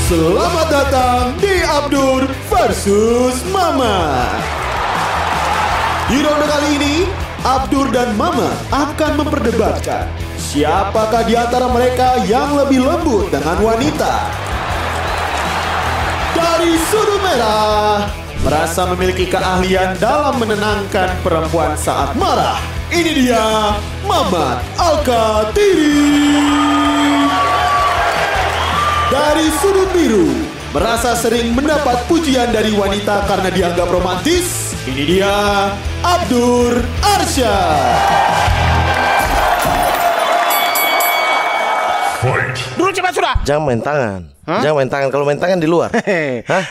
Selamat datang di Abdur versus Mama. Di ronde kali ini, Abdur dan Mama akan memperdebatkan siapakah di antara mereka yang lebih lembut dengan wanita. Dari sudut merah, merasa memiliki keahlian dalam menenangkan perempuan saat marah. Ini dia, Mamat Alkatiri. Dari sudut biru, merasa sering mendapat pujian dari wanita karena dianggap romantis. Ini dia, Abdur Arsyad. Dulu cepat sudah. Jangan main tangan. Jangan main tangan. Kalau main tangan di luar.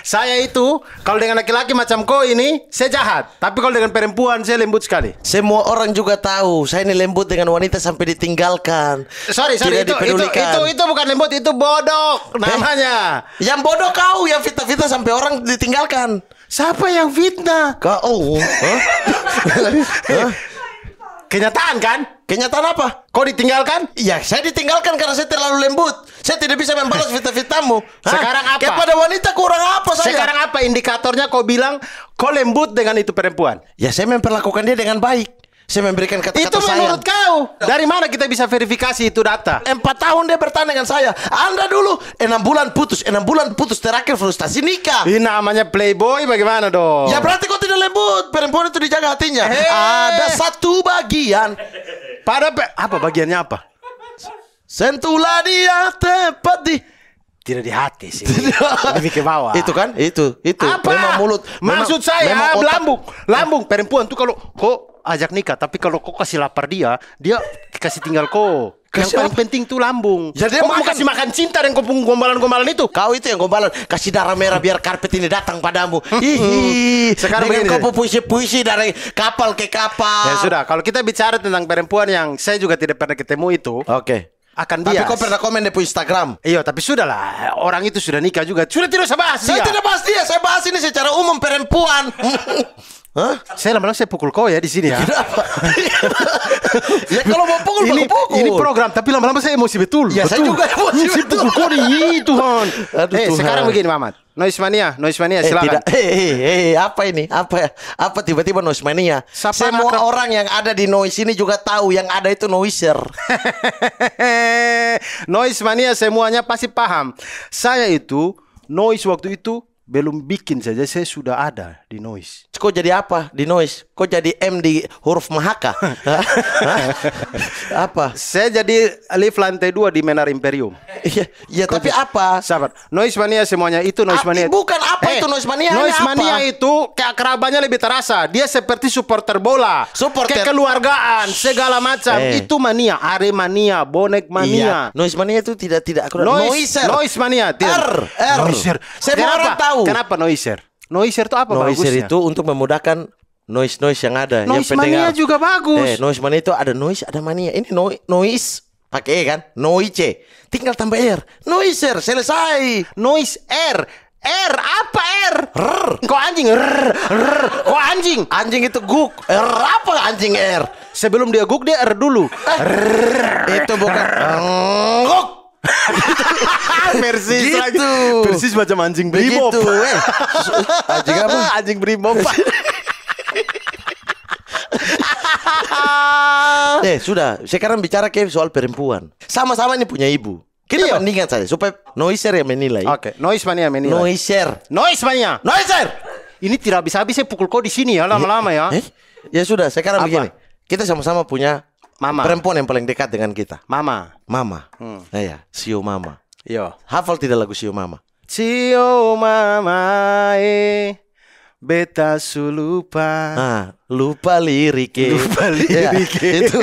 Saya itu kalau dengan laki-laki macam kau ini saya jahat. Tapi kalau dengan perempuan saya lembut sekali. Semua orang juga tahu saya ini lembut dengan wanita sampai ditinggalkan. Sorry Tidak dipedulikan. itu bukan lembut, itu bodoh namanya. Yang bodoh kau yang fitnah-fitnah sampai orang ditinggalkan. Siapa yang fitnah? Kau. Kenyataan kan? Kenyataan apa? Kau ditinggalkan? Ya, saya ditinggalkan karena saya terlalu lembut. Saya tidak bisa membalas fitnah-fitnahmu. Sekarang apa? Kepada wanita kurang apa saya? Sekarang apa indikatornya kau bilang kau lembut dengan itu perempuan? Ya, saya memperlakukan dia dengan baik. Saya memberikan kata-kata Itu sayang. menurut kau. Dari mana kita bisa verifikasi itu data? 4 tahun dia bertahan dengan saya. Anda dulu 6 bulan putus. 6 bulan putus, terakhir frustasi nikah. Ini namanya playboy, bagaimana dong? Ya berarti kau tidak lembut. Perempuan itu dijaga hatinya. Ada satu bagian. Apa bagiannya apa? Sentuhlah dia tepat di. Tidak di hati sih. Lebih ke bawah. Itu kan? Itu. Apa? Memang mulut. Maksud saya lambung. Perempuan tuh kalau kau ajak nikah, tapi kalau kau kasih lapar dia kasih tinggal kau. Yang paling penting tuh lambung. Jadi kau mau kasih makan cinta dan kau gombalan-gombalan itu. Kau itu yang gombalan. Kasih darah merah biar karpet ini datang padamu. Sekarang dengan begini. kau puisi-puisi dari kapal ke kapal. Ya sudah, kalau kita bicara tentang perempuan yang saya juga tidak pernah ketemu itu. Oke. Akan Tapi bias. kau pernah komen di Instagram. Iya, tapi sudahlah. Orang itu sudah nikah juga. Sudah tidak usah bahas Saya dia. tidak bahas dia. Saya bahas ini secara umum perempuan. Hah? Saya lama-lama saya pukul kau ya di sini ya. Kenapa? Ya kalau mau pukul, pukul. Ini program, tapi lama-lama saya emosi betul. Ya, saya juga emosi Saya betul. pukul kau nih, Tuhan. Aduh, Tuhan. Sekarang begini, Mamat. Noise mania, silakan. Apa ini? Apa tiba-tiba noise mania? Siapa Semua akrab- orang yang ada di noise ini juga tahu yang ada itu noiser. Noise mania semuanya pasti paham. Saya itu noise waktu itu belum bikin saja saya sudah ada di noise. Kok jadi apa di noise? Kok jadi M di huruf Mahaka? Hah? Apa? Saya jadi lift lantai 2 di Menar Imperium. Iya tapi apa? Sabar. Noise mania semuanya itu noise mania. Bukan apa itu noise mania? Noise Apa? mania itu keakrabannya lebih terasa. Dia seperti supporter bola, Supporter. kekeluargaan, segala macam. Itu mania, Aremania, bonek mania. Iya. Noise mania itu tidak akurat. Noiser. Noise mania. R. Noiser. Semua orang tahu. Kenapa noiser? Noiser itu apa Noiser bagusnya? itu untuk memudahkan noise yang ada. Noise yang pendengar. mania juga bagus. Noise mania itu ada noise, ada mania. Ini noise pakai E kan? Noise. Tinggal tambah R. Noiser, selesai. Noise R. R apa R? R. Kok anjing? Kok anjing? Anjing itu guk. R apa anjing R? Sebelum dia guk dia R dulu. Itu bukan guk. Persis lagi. Gitu. Persis macam anjing brimob. Begitu. Anjing apa? Anjing brimob. Sudah. Sekarang bicara ke soal perempuan. Sama-sama ini punya ibu. Kita bandingkan saja supaya noiser yang menilai. Oke, noise mania menilai. Noiser. Noise mania. Noiser. Ini tidak habis-habis saya pukul kau di sini ya lama-lama ya. Ya sudah, sekarang Apa? begini. Kita sama-sama punya Mama. perempuan yang paling dekat dengan kita. Mama. Iya, Sio Mama. Yo. Hafal tidak lagu Sio Mama? Cio mama beta sulupa. Lupa liriknya. Itu.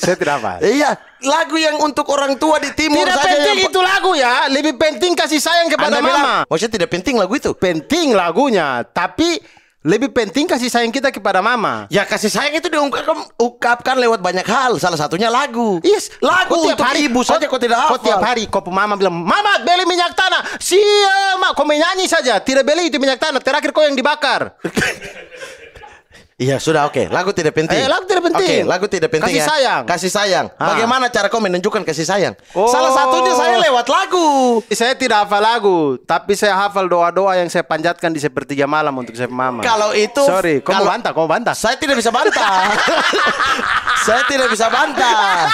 Saya tidak apa. Iya, lagu yang untuk orang tua di timur Tidak saja penting yang... itu lagu ya. Lebih penting kasih sayang kepada Anda bilang, mama. maksudnya tidak penting lagu itu? Penting lagunya, tapi lebih penting kasih sayang kita kepada mama. Ya kasih sayang itu diungkapkan lewat banyak hal. Salah satunya lagu. Yes, Lagu kau untuk ibu saja kau tidak hafal. Kau tiap hari kau mama bilang, "Mama, beli minyak tanah." Siapa? Kau menyanyi saja, tidak beli itu minyak tanah. Terakhir kau yang dibakar. Iya sudah oke. Lagu tidak penting. Lagu tidak penting. Oke, lagu tidak penting Kasih ya. sayang. Kasih sayang. Bagaimana cara kau menunjukkan kasih sayang? Oh. Salah satunya saya lewat lagu. Saya tidak hafal lagu, tapi saya hafal doa-doa yang saya panjatkan di sepertiga malam untuk saya mama. Kalau itu, sorry, kau mau bantah? Saya tidak bisa bantah. Saya tidak bisa bantah.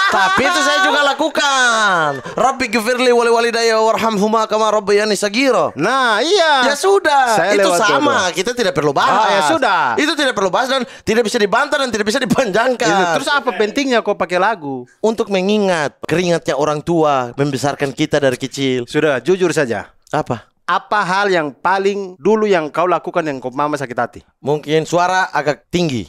Tapi itu saya juga lakukan. Rabbi ghfirli wali walidayya warhamhuma kama rabbayani saghira. Nah, iya. Ya sudah, Saya itu lewat sama. doa-doa. Kita tidak perlu bahas. Ya sudah. Itu tidak perlu bahas dan tidak bisa dibantah dan tidak bisa dipanjangkan. Terus apa pentingnya kau pakai lagu? Untuk mengingat keringatnya orang tua membesarkan kita dari kecil. Sudah, jujur saja. Apa? Apa hal yang paling dulu yang kau lakukan yang kau mama sakit hati? Mungkin suara agak tinggi.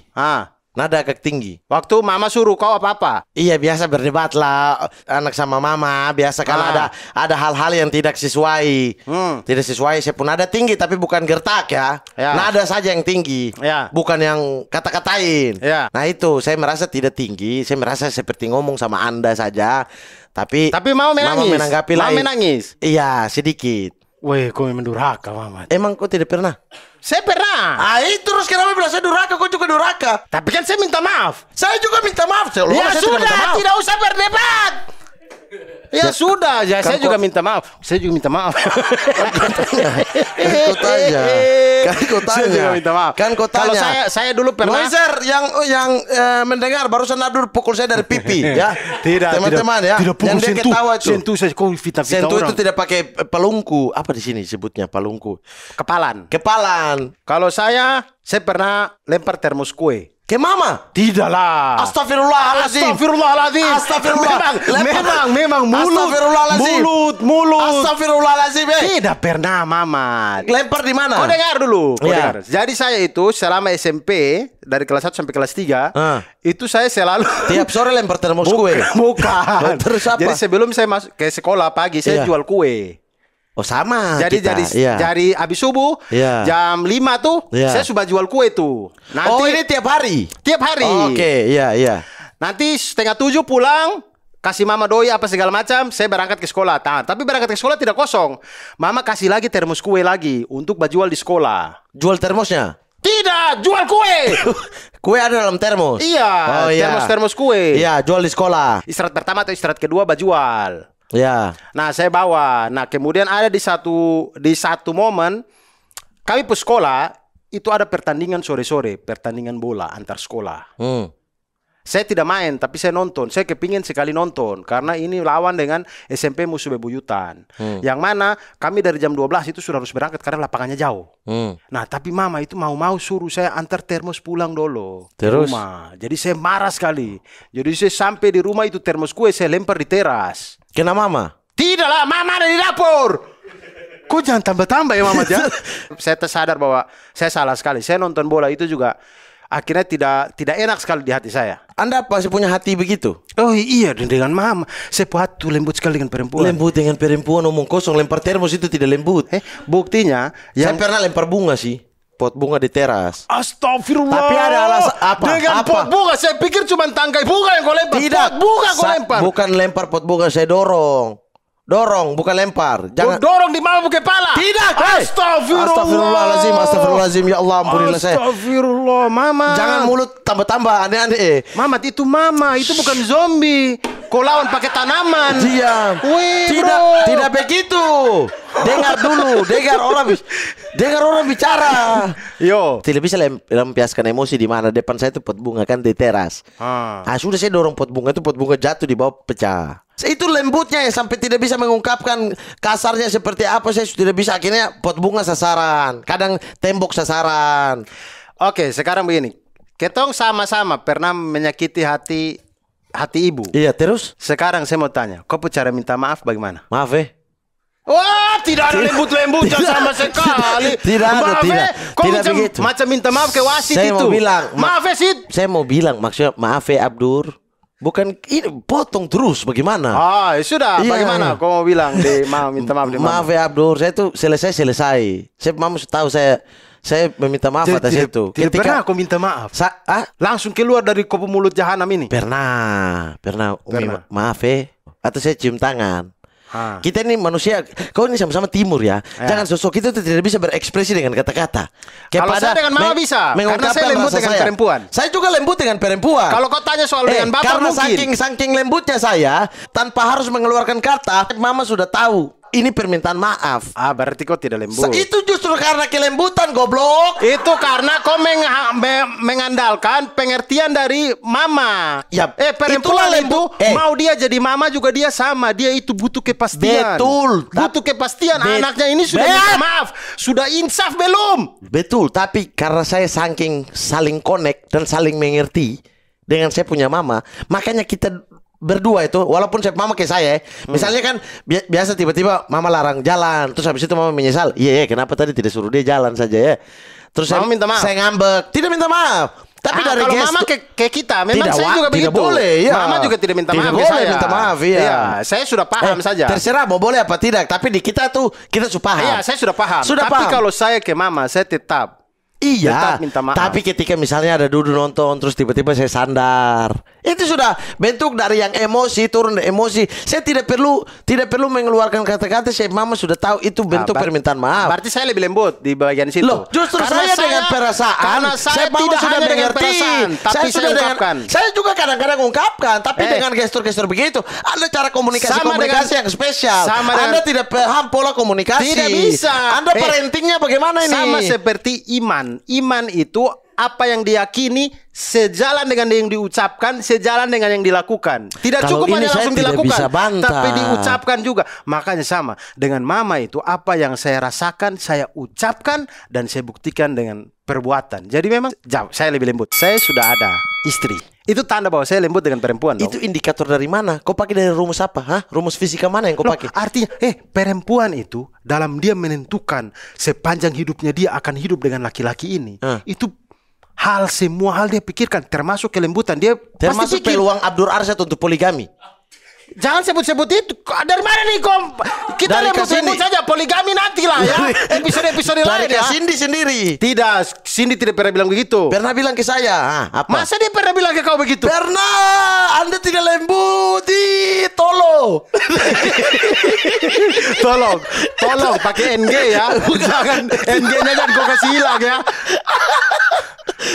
Nada agak tinggi. Waktu mama suruh kau apa-apa? Iya, biasa berdebat lah anak sama mama. Biasa kalau ada hal-hal yang tidak sesuai. Tidak sesuai, saya pun nada tinggi tapi bukan gertak ya. Nada saja yang tinggi. Bukan yang kata-katain. Nah itu, saya merasa tidak tinggi. Saya merasa seperti ngomong sama Anda saja. Tapi mau menangis. Mama menanggapi lain. Menangis? Iya, sedikit. Weh, kau memang durhaka, Mama. Emang kau tidak pernah? Saya pernah. Terus kenapa bilang saya durhaka? Kau juga durhaka. Tapi kan saya minta maaf. Saya juga minta maaf. Ya sudah, tidak usah berdebat. Ya sudah, ya saya juga minta maaf. Saya juga minta maaf. Kan kau tanya. Saya juga minta maaf. Kan kau tanya. Kalau saya dulu pernah. Noiser yang mendengar barusan Abdur pukul saya dari pipi ya. Tidak, teman-teman ya. Tidak pukul yang dia sentuh. ketawa itu. Sentuh saya kau fitnah Sentuh orang. itu tidak pakai pelungku. Apa di sini sebutnya pelungku? Kepalan. Kalau saya pernah lempar termos kue. ke mama? Tidaklah. Astagfirullahaladzim. Memang mulut. Astagfirullahaladzim. Tidak pernah, Mama. Lempar di mana? Kau dengar dulu. Dengar. Jadi saya itu selama SMP dari kelas 1 sampai kelas 3 itu saya selalu tiap sore lempar termos kue. Bukan. Terus apa? Jadi sebelum saya masuk ke sekolah pagi saya jual kue. Oh sama. Jadi habis subuh jam 5 tuh saya sudah jual kue tuh. Nanti, ini tiap hari. Tiap hari. Oke, iya. Nanti 6:30 pulang, kasih mama doi apa segala macam, saya berangkat ke sekolah. Tapi berangkat ke sekolah tidak kosong. Mama kasih lagi termos kue lagi untuk jual di sekolah. Jual termosnya? Tidak, jual kue. Kue ada dalam termos. Iya, termos kue. Iya, jual di sekolah. Istirahat pertama atau istirahat kedua jual. Ya. Nah, saya bawa. Nah, kemudian ada di satu momen kami ke sekolah itu ada pertandingan sore-sore, pertandingan bola antar sekolah. Saya tidak main, tapi saya nonton. Saya kepingin sekali nonton karena ini lawan dengan SMP Musuh Bebuyutan. Yang mana kami dari jam 12 itu sudah harus berangkat karena lapangannya jauh. Nah, tapi mama itu mau suruh saya antar termos pulang dulu ke rumah. Jadi saya marah sekali. Jadi saya sampai di rumah itu termos kue saya lempar di teras. Kena mama? Tidaklah, mama ada di dapur. Kok jangan tambah-tambah ya mama ya? Saya tersadar bahwa saya salah sekali. Saya nonton bola itu juga akhirnya tidak enak sekali di hati saya. Anda pasti punya hati begitu? Oh iya, dengan mama. Saya hati lembut sekali dengan perempuan. Lembut dengan perempuan, omong kosong. Lempar termos itu tidak lembut. Buktinya saya pernah lempar bunga sih. Pot bunga di teras. Astagfirullah. Tapi ada alasan apa? Dengan pot bunga saya pikir cuma tangkai bunga yang kau lempar. Tidak. Pot bunga kau lempar. Bukan lempar pot bunga, saya dorong. Dorong, bukan lempar. Jangan dorong di mama kepala. Tidak. Astagfirullahalazim. Ya Allah, ampunilah saya. Astagfirullah, mama. Jangan mulut tambah-tambah aneh-aneh. Mama, itu bukan zombie. Kau lawan pakai tanaman. Diam. Tidak begitu. Dengar dulu, dengar orang bicara. Yo. Tidak bisa lampiaskan emosi di mana depan saya itu pot bunga kan di teras. Sudah saya dorong pot bunga itu, pot bunga jatuh di bawah pecah. Itu lembutnya ya sampai tidak bisa mengungkapkan kasarnya seperti apa, saya sudah tidak bisa, akhirnya pot bunga sasaran, kadang tembok sasaran. Oke, sekarang begini. Ketong sama-sama pernah menyakiti hati ibu. Iya, terus? Sekarang saya mau tanya, kau cara minta maaf bagaimana? Maaf Wah, tidak ada lembut-lembutnya sama sekali. Tidak begitu. Macam minta maaf ke wasit saya itu. Mau bilang, maaf ya, Sid. Saya mau bilang maksudnya maaf ya Abdur. Bukan ini potong terus bagaimana? Sudah. Iya. Bagaimana? Kau mau bilang minta maaf di mama? Maaf ya Abdur, saya tuh selesai. Saya mama tahu saya meminta maaf atas itu. Tidak pernah kau minta maaf. Langsung keluar dari kopi mulut jahanam ini. Pernah. Umi, maaf ya. Atau saya cium tangan. Kita ini manusia, kau ini sama-sama timur ya. Jangan sosok itu tidak bisa berekspresi dengan kata-kata. Kalau saya dengan mama bisa, karena saya lembut dengan perempuan. Saya juga lembut dengan perempuan. Kalau kau tanya soal dengan bapak karena mungkin. saking lembutnya saya, tanpa harus mengeluarkan kata, mama sudah tahu. Ini permintaan maaf. Berarti kau tidak lembut. Itu justru karena kelembutan, goblok. Itu karena kau mengandalkan pengertian dari mama. Ya, perempuan itu mau dia jadi mama juga dia sama. Dia itu butuh kepastian. Betul. Butuh kepastian. Anaknya ini sudah minta maaf. Sudah insaf belum? Betul. Tapi karena saya saking saling connect dan saling mengerti dengan saya punya mama, makanya kita berdua itu, walaupun mama kayak saya, misalnya kan biasa tiba-tiba mama larang jalan, terus habis itu mama menyesal, iya kenapa tadi tidak suruh dia jalan saja ya, terus mama minta maaf, saya ngambek, tidak minta maaf, tapi dari kalau mama kayak kita, memang tidak, saya juga begitu, tidak boleh, ya. Mama juga tidak minta maaf, tidak boleh minta maaf, iya. Saya sudah paham saja. Terserah mau boleh apa tidak, tapi di kita tuh kita sudah paham. Iya, saya sudah paham. Tapi paham. Kalau saya ke mama, saya tetap minta maaf. Tapi ketika misalnya ada duduk nonton terus tiba-tiba saya sandar, itu sudah bentuk dari yang emosi, turun dari emosi. Saya tidak perlu mengeluarkan kata-kata. Saya mama sudah tahu itu bentuk permintaan maaf. Berarti saya lebih lembut di bagian situ. Loh, justru saya dengan perasaan. Karena saya tidak hanya dengan perasaan, tapi saya ungkapkan. Saya juga kadang-kadang ungkapkan, tapi dengan gestur-gestur begitu. Ada cara komunikasi yang spesial. Anda tidak paham pola komunikasi. Tidak bisa. Anda parentingnya bagaimana ini? Sama seperti iman. Iman itu apa yang diyakini sejalan dengan yang diucapkan, sejalan dengan yang dilakukan. Tidak Kalau cukup hanya langsung dilakukan, tapi diucapkan juga. Makanya sama dengan mama itu, apa yang saya rasakan, saya ucapkan dan saya buktikan dengan perbuatan. Jadi memang saya lebih lembut. Saya sudah ada istri. Itu tanda bahwa saya lembut dengan perempuan. Itu indikator dari mana? Kau pakai dari rumus apa? Rumus fisika mana yang kau pakai? Artinya, perempuan itu dalam dia menentukan sepanjang hidupnya dia akan hidup dengan laki-laki ini. Itu semua hal dia pikirkan, termasuk kelembutan. Dia termasuk pasti peluang Abdur Arsyad untuk poligami. Jangan sebut-sebut itu. Dari mana nih kom? Kita lembut saja, poligami nanti lah ya. Episode-episode lain ya. Dari Cindy sendiri. Tidak, Cindy tidak pernah bilang begitu. Pernah bilang ke saya. Apa? Masa dia pernah bilang ke kau begitu? Pernah. Anda tidak lembut. Tolong pakai NG ya. Jangan NG-nya jangan kau kasih hilang ya.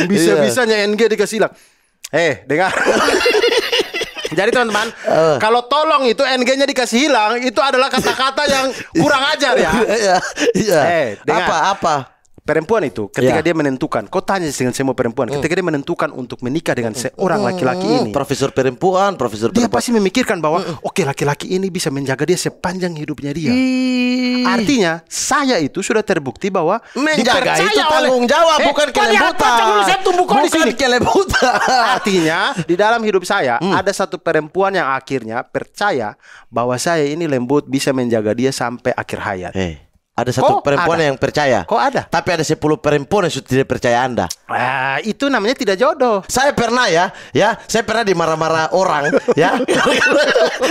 Bisa-bisanya NG dikasih hilang. Dengar. Jadi teman-teman, kalau tolong itu NG-nya dikasih hilang, itu adalah kata-kata yang kurang ajar ya. Apa? Perempuan itu ketika dia menentukan, kau tanya dengan semua perempuan, ketika dia menentukan untuk menikah dengan seorang laki-laki ini, profesor perempuan, dia pasti memikirkan bahwa oke, laki-laki ini bisa menjaga dia sepanjang hidupnya dia. Artinya saya itu sudah terbukti bahwa menjaga itu tanggung jawab, bukan kelembutan. Bukan kelembutan. Artinya di dalam hidup saya ada satu perempuan yang akhirnya percaya bahwa saya ini lembut, bisa menjaga dia sampai akhir hayat. Ada satu perempuan yang percaya. Kok ada? Tapi ada 10 perempuan yang sudah tidak percaya Anda. Itu namanya tidak jodoh. Saya pernah saya pernah dimarah-marah orang ya.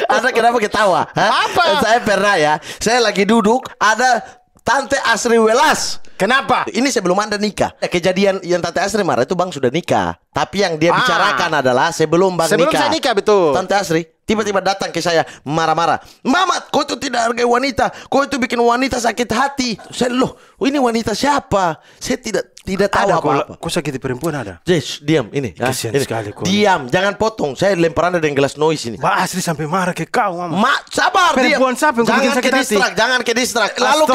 Anda kenapa ketawa? Apa? Saya pernah saya lagi duduk, ada Tante Asri Welas. Kenapa? Ini sebelum Anda nikah. Kejadian yang Tante Asri marah itu Bang sudah nikah. Tapi yang dia bicarakan adalah sebelum Bang nikah. Sebelum saya nikah, betul. Tante Asri tiba-tiba datang ke saya marah-marah. Mama, kau itu tidak hargai wanita. Kau itu bikin wanita sakit hati. Saya, ini wanita siapa? Saya tidak tahu apa-apa. Kau sakiti perempuan ada? Yes, diam ini. Kasian sekali kau. Diam, jangan potong. Saya lempar Anda dengan gelas noise ini. Mbak Asri sampai marah ke kau, Mama. Sabar, perempuan siapa yang bikin sakit hati? Jangan ke distrak. Lalu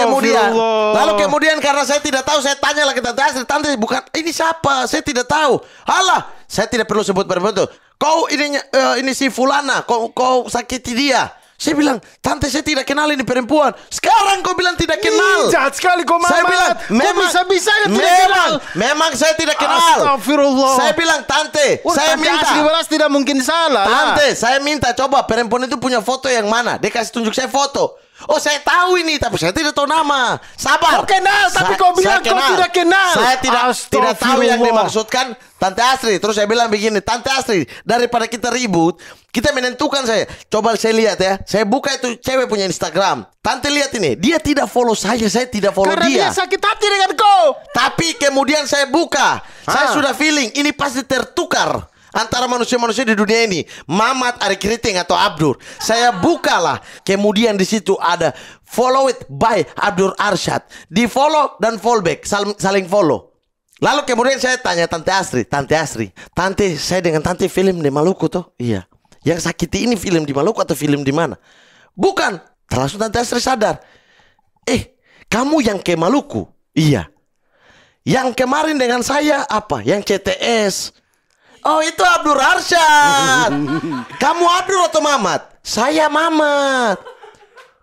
kemudian karena saya tidak tahu, saya tanya lagi Tante Asri, Tante bukan ini siapa? Saya tidak tahu. Halah, saya tidak perlu sebut perempuan itu. Kau ini si Fulana, kau sakiti dia. Saya bilang, Tante saya tidak kenal ini perempuan. Sekarang kau bilang tidak kenal. Jahat sekali kau, Mama. Saya bilang, memang bisa-bisanya tidak kenal. Memang saya tidak kenal. Astagfirullah. Saya bilang, Tante, saya minta. Asli Welas tidak mungkin salah. Tante, saya minta coba perempuan itu punya foto yang mana. Dia kasih tunjuk saya foto. Oh, saya tahu ini, tapi saya tidak tahu nama. Sabar. Kau kenal, tapi kau bilang kau tidak kenal. Saya tidak tahu yang dimaksudkan Tante Asri. Terus saya bilang begini, Tante Asri, daripada kita ribut, kita menentukan saya. Coba saya lihat ya. Saya buka itu cewek punya Instagram. Tante lihat ini, dia tidak follow saya tidak follow karena dia. Karena dia sakit hati dengan kau. Tapi kemudian saya buka, saya sudah feeling ini pasti tertukar. antara manusia-manusia di dunia ini, Mamat, Ari Kriting atau Abdur. Saya bukalah, kemudian di situ ada follow it by Abdur Arsyad. Di follow dan fallback, saling follow. Lalu kemudian saya tanya Tante Asri, Tante, saya dengan Tante film di Maluku toh? Iya. Yang sakiti ini film di Maluku atau film di mana? Bukan. Langsung Tante Asri sadar. Kamu yang ke Maluku? Iya. Yang kemarin dengan saya apa? Yang CTS. Oh, itu Abdur Arsyad. Kamu Abdur atau Mamat? Saya Mamat.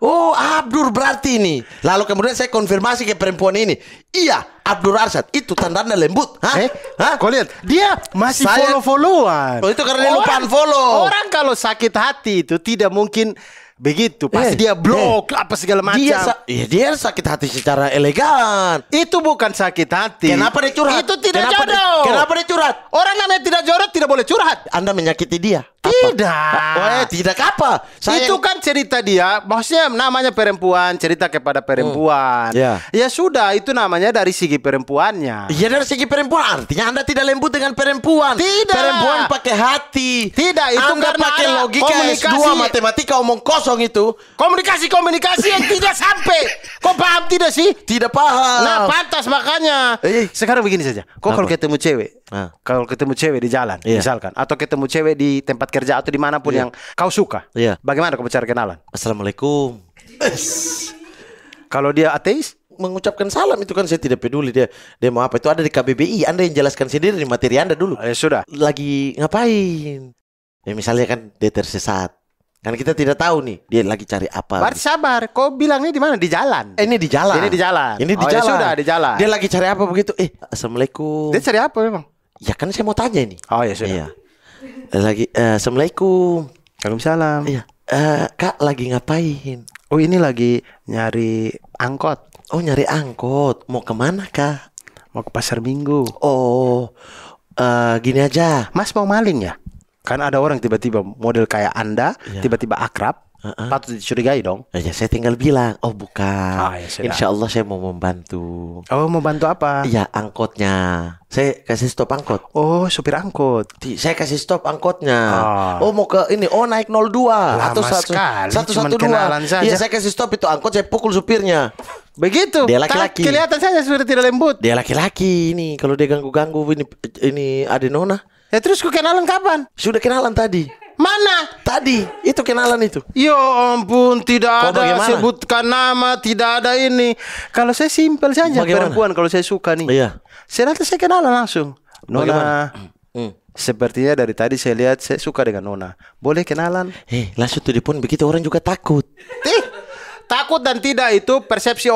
Oh, Abdur berarti ini. Lalu kemudian saya konfirmasi ke perempuan ini. Iya, Abdur Arsyad. Itu tandanya lembut. Hah? Kau lihat, dia masih follow-followan. Oh, itu karena dia lupa unfollow. Orang kalau sakit hati itu tidak mungkin begitu. Pasti dia blok apa segala macam. Dia sakit hati secara elegan. Itu bukan sakit hati. Kenapa dia curhat? Itu tidak jodoh. Kenapa dia curhat? Orang namanya tidak jodoh tidak boleh curhat. Anda menyakiti dia? Tidak. Tidak apa? Itu kan cerita dia. Maksudnya namanya perempuan, cerita kepada perempuan. Ya sudah, itu namanya dari segi perempuannya. Iya, dari segi perempuan. Artinya Anda tidak lembut dengan perempuan. Tidak. Perempuan pakai hati. Tidak, itu Anda karena pakai logika S2 matematika omong kosong itu. Komunikasi yang tidak sampai. Kau paham tidak sih? Tidak paham. Nah, pantas makanya. Sekarang begini saja. Kau kalau ketemu cewek, di jalan, misalkan, atau ketemu cewek di tempat kerja atau dimanapun yang kau suka, bagaimana kau cara kenalan? Assalamualaikum. Kalau dia ateis, mengucapkan salam itu kan saya tidak peduli dia mau apa, itu ada di KBBI. Anda yang jelaskan sendiri di materi Anda dulu. Sudah. Lagi ngapain? Ya misalnya kan dia tersesat. Kan kita tidak tahu nih dia lagi cari apa. Berarti sabar. Kau bilangnya di mana? Di jalan. Ini di jalan. Ini di jalan. Ya sudah di jalan. Dia lagi cari apa begitu? Assalamualaikum. Dia cari apa memang? Ya kan saya mau tanya ini. Oh ya sudah. Iya. Lagi Assalamualaikum. Waalaikumsalam. Iya. Kak lagi ngapain? Oh, ini lagi nyari angkot. Oh, nyari angkot. Mau kemana Kak? Mau ke pasar Minggu. Oh, gini aja. Mas mau maling ya? Kan ada orang tiba-tiba model kayak Anda, tiba-tiba akrab, patut dicurigai dong. Ya saya tinggal bilang, oh bukan. Ya Insya Allah saya mau membantu. Oh, mau bantu apa? Iya, angkotnya. Saya kasih stop angkot. Oh, supir angkot. Saya kasih stop angkotnya. Oh, mau ke ini. Oh, naik 02 atau 112. Iya, saya kasih stop itu angkot, saya pukul supirnya. Begitu. Dia laki-laki. Kelihatan saja sudah tidak lembut. Dia laki-laki ini. Kalau dia ganggu-ganggu ini ada nona. Ya terus kau kenalan kapan? Sudah kenalan tadi. Mana? Tadi. Itu kenalan itu. Ya ampun, tidak ada bagaimana? Sebutkan nama, tidak ada ini. Kalau saya simpel saja. Bagaimana? Perempuan kalau saya suka nih. Iya. Saya nanti saya kenalan langsung. Nona. Sepertinya dari tadi saya lihat saya suka dengan Nona. Boleh kenalan? Langsung tuh di pun begitu orang juga takut. Takut dan tidak itu persepsi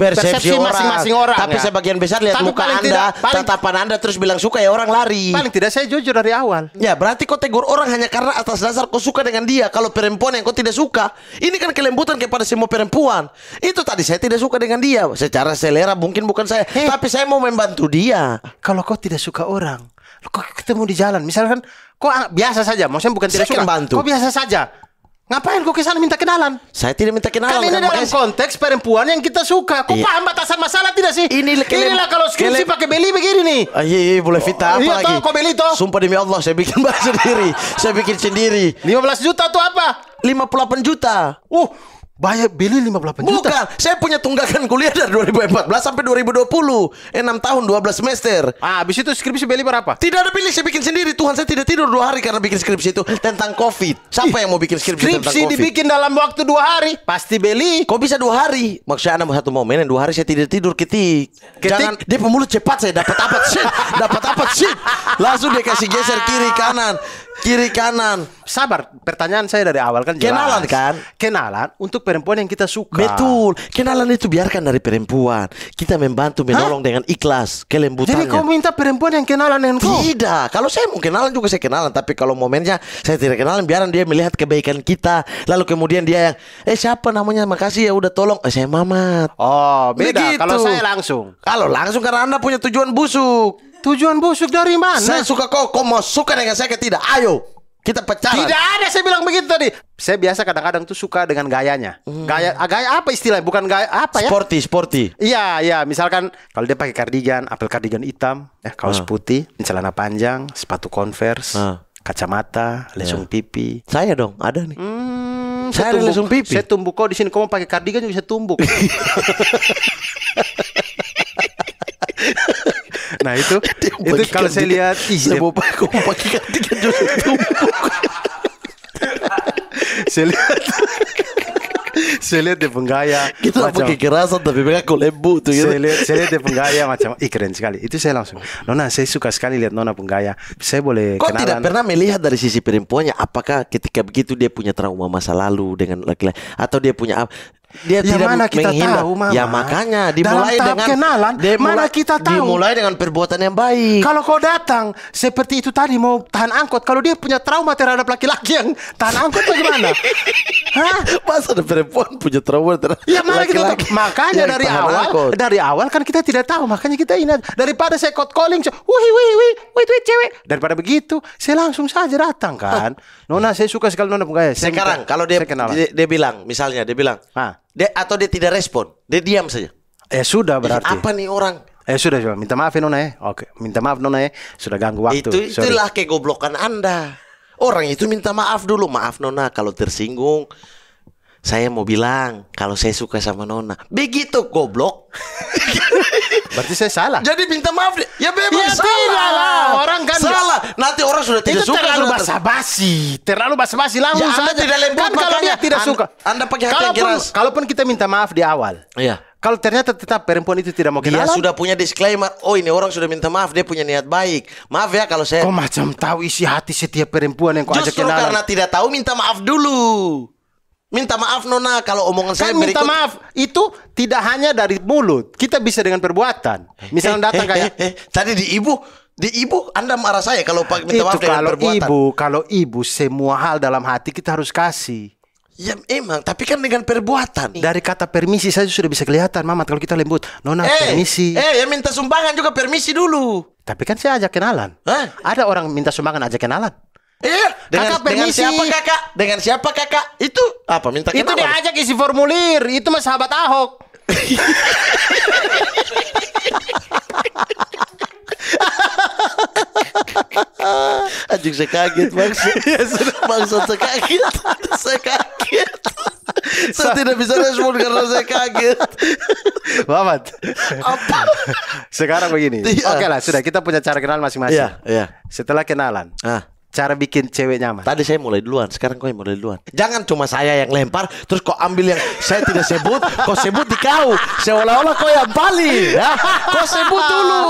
masing-masing orang. Tapi sebagian besar lihat muka Anda, tatapan Anda terus bilang suka ya orang lari. Paling tidak saya jujur dari awal. Ya berarti kau tegur orang hanya karena atas dasar kau suka dengan dia. Kalau perempuan yang kau tidak suka, ini kan kelembutan kepada semua perempuan. Itu tadi saya tidak suka dengan dia. Secara selera mungkin bukan saya, tapi saya mau membantu dia. Kalau kau tidak suka orang, kau ketemu di jalan, misalkan kau biasa saja, maksudnya bukan tidak suka, bantu. Kau biasa saja. Ngapain kau kesana minta kenalan? Saya tidak minta kenalan. Kan ini dalam konteks perempuan yang kita suka. Kau paham batasan masalah tidak sih? Inilah kalau skripsi pakai beli begini nih. Iya, boleh fitnah apa lagi? Kau beli toh? Sumpah demi Allah saya bikin sendiri. Saya bikin sendiri. 15 juta tuh apa? 58 juta. Bayar beli 58 juta. Bukan, saya punya tunggakan kuliah dari 2014 sampai 2020. 6 tahun 12 semester. Habis itu skripsi beli berapa? Tidak ada beli, saya bikin sendiri. Tuhan, saya tidak tidur 2 hari karena bikin skripsi itu tentang COVID. Siapa yang mau bikin skripsi tentang COVID? Skripsi dibikin dalam waktu 2 hari. Pasti beli. Kok bisa 2 hari? Maksudnya Anda satu momen 2 hari saya tidak tidur ketik. Jangan dia pemulut cepat, saya dapat apa sih? Dapat apa sih? Langsung dia kasih geser kiri kanan. Sabar, pertanyaan saya dari awal kan jelas. Kenalan kan? Kenalan untuk perempuan yang kita suka. Betul. Kenalan itu biarkan dari perempuan. Kita membantu menolong dengan ikhlas kelembutannya. Jadi kau minta perempuan yang kenalan dengan kau? Tidak. Kalau saya mau kenalan juga saya kenalan. Tapi kalau momennya saya tidak kenalan, biarkan dia melihat kebaikan kita. Lalu kemudian dia yang siapa namanya? Makasih ya udah tolong. Saya Mamat. Oh, beda. Begitu. Kalau saya langsung. Kalau langsung karena Anda punya tujuan busuk. Tujuan busuk dari mana? Saya suka kau mau suka dengan saya ke tidak? Ayo. Kita pacaran. Tidak ada saya bilang begitu tadi. Saya biasa kadang-kadang tuh suka dengan gayanya. Gaya apa istilahnya? Bukan gaya apa ya? Sporty. Iya. Misalkan kalau dia pakai kardigan, apel kardigan hitam, kaos putih, celana panjang, sepatu Converse, kacamata, lesung pipi. Saya dong, ada nih. Saya ada lesung pipi. Saya tumbuk kau di sini. Kau mau pakai kardigan juga bisa tumbuk. Nah itu kalau saya lihat, saya mau pakai kardigan juga tumbuk. Saya lihat dia penggaya. Kita pakai kerasan tapi mereka kok lembu tuh. Saya lihat dia penggaya macam, keren sekali. Itu saya langsung, Nona, saya suka sekali lihat Nona penggaya. Saya boleh kok kenalan. Tidak pernah melihat dari sisi perempuannya, apakah ketika begitu dia punya trauma masa lalu dengan laki-laki, atau dia punya dia ya tidak mana kita menghindar. tahu, Mama. Ya makanya dimulai dalam tahap kenalan, mana kita tahu. Dimulai dengan perbuatan yang baik. Kalau kau datang seperti itu tadi mau tahan angkot, kalau dia punya trauma terhadap laki-laki yang tahan angkot bagaimana? Hah? Masa ada perempuan punya trauma terhadap laki-laki? Makanya dari awal kan kita tidak tahu, makanya kita ingat. Daripada saya cold calling, wih cewek. Daripada begitu, saya langsung saja datang kan. Nona, saya suka sekali Nona penggaya. Sekarang kalau dia bilang, misalnya dia bilang, atau dia tidak respon, dia diam saja. Sudah berarti. Apa nih orang? Sudah minta maaf ya Nona ya. Oke, minta maaf Nona ya. Sudah ganggu waktu. Itulah kegoblokan Anda. Orang itu minta maaf dulu. Maaf Nona kalau tersinggung. Saya mau bilang kalau saya suka sama Nona. Begitu goblok. Berarti saya salah. Jadi minta maaf. Ya memang salah lah. Orang kan salah. Nanti orang sudah tidak suka. Terlalu basa-basi. Terlalu basa-basi langsung saja. Tidak lembut, kan kalau dia tidak suka. Anda pakai hati yang keras. Kalaupun kita minta maaf di awal. Iya. Kalau ternyata tetap perempuan itu tidak mau kenalan, dia sudah punya disclaimer. Oh, ini orang sudah minta maaf, dia punya niat baik. Maaf ya kalau saya. Kau macam tahu isi hati setiap perempuan yang kau ajak kenalan. Justru karena tidak tahu, minta maaf dulu. Minta maaf Nona kalau omongan saya berikut. Minta maaf itu tidak hanya dari mulut, kita bisa dengan perbuatan. Misalnya datang kayak tadi di ibu Anda marah saya kalau minta maaf dengan perbuatan. Kalau ibu semua hal dalam hati kita harus kasih. Ya emang, tapi kan dengan perbuatan. Dari kata permisi saja sudah bisa kelihatan, Mama, kalau kita lembut. Nona, permisi. Ya minta sumbangan juga permisi dulu. Tapi kan saya ajak kenalan. Ada orang minta sumbangan ajak kenalan. Dengan siapa kakak? Dengan siapa kakak? Itu apa? Minta kenalan. Itu diajak isi formulir. Itu mah sahabat Ahok. Anjing saya kaget maksud saya kaget. Saya kaget. Saya tidak bisa respon karena saya kaget. Muhammad. Apa? Sekarang begini. Oke lah, sudah kita punya cara kenalan masing-masing. Iya. Setelah kenalan, cara bikin cewek nyaman. Tadi saya mulai duluan, sekarang kau yang mulai duluan. Jangan cuma saya yang lempar, terus kau ambil yang saya tidak sebut, kau sebut di kau. Seolah-olah kau yang paling. Ya? Kau sebut dulu.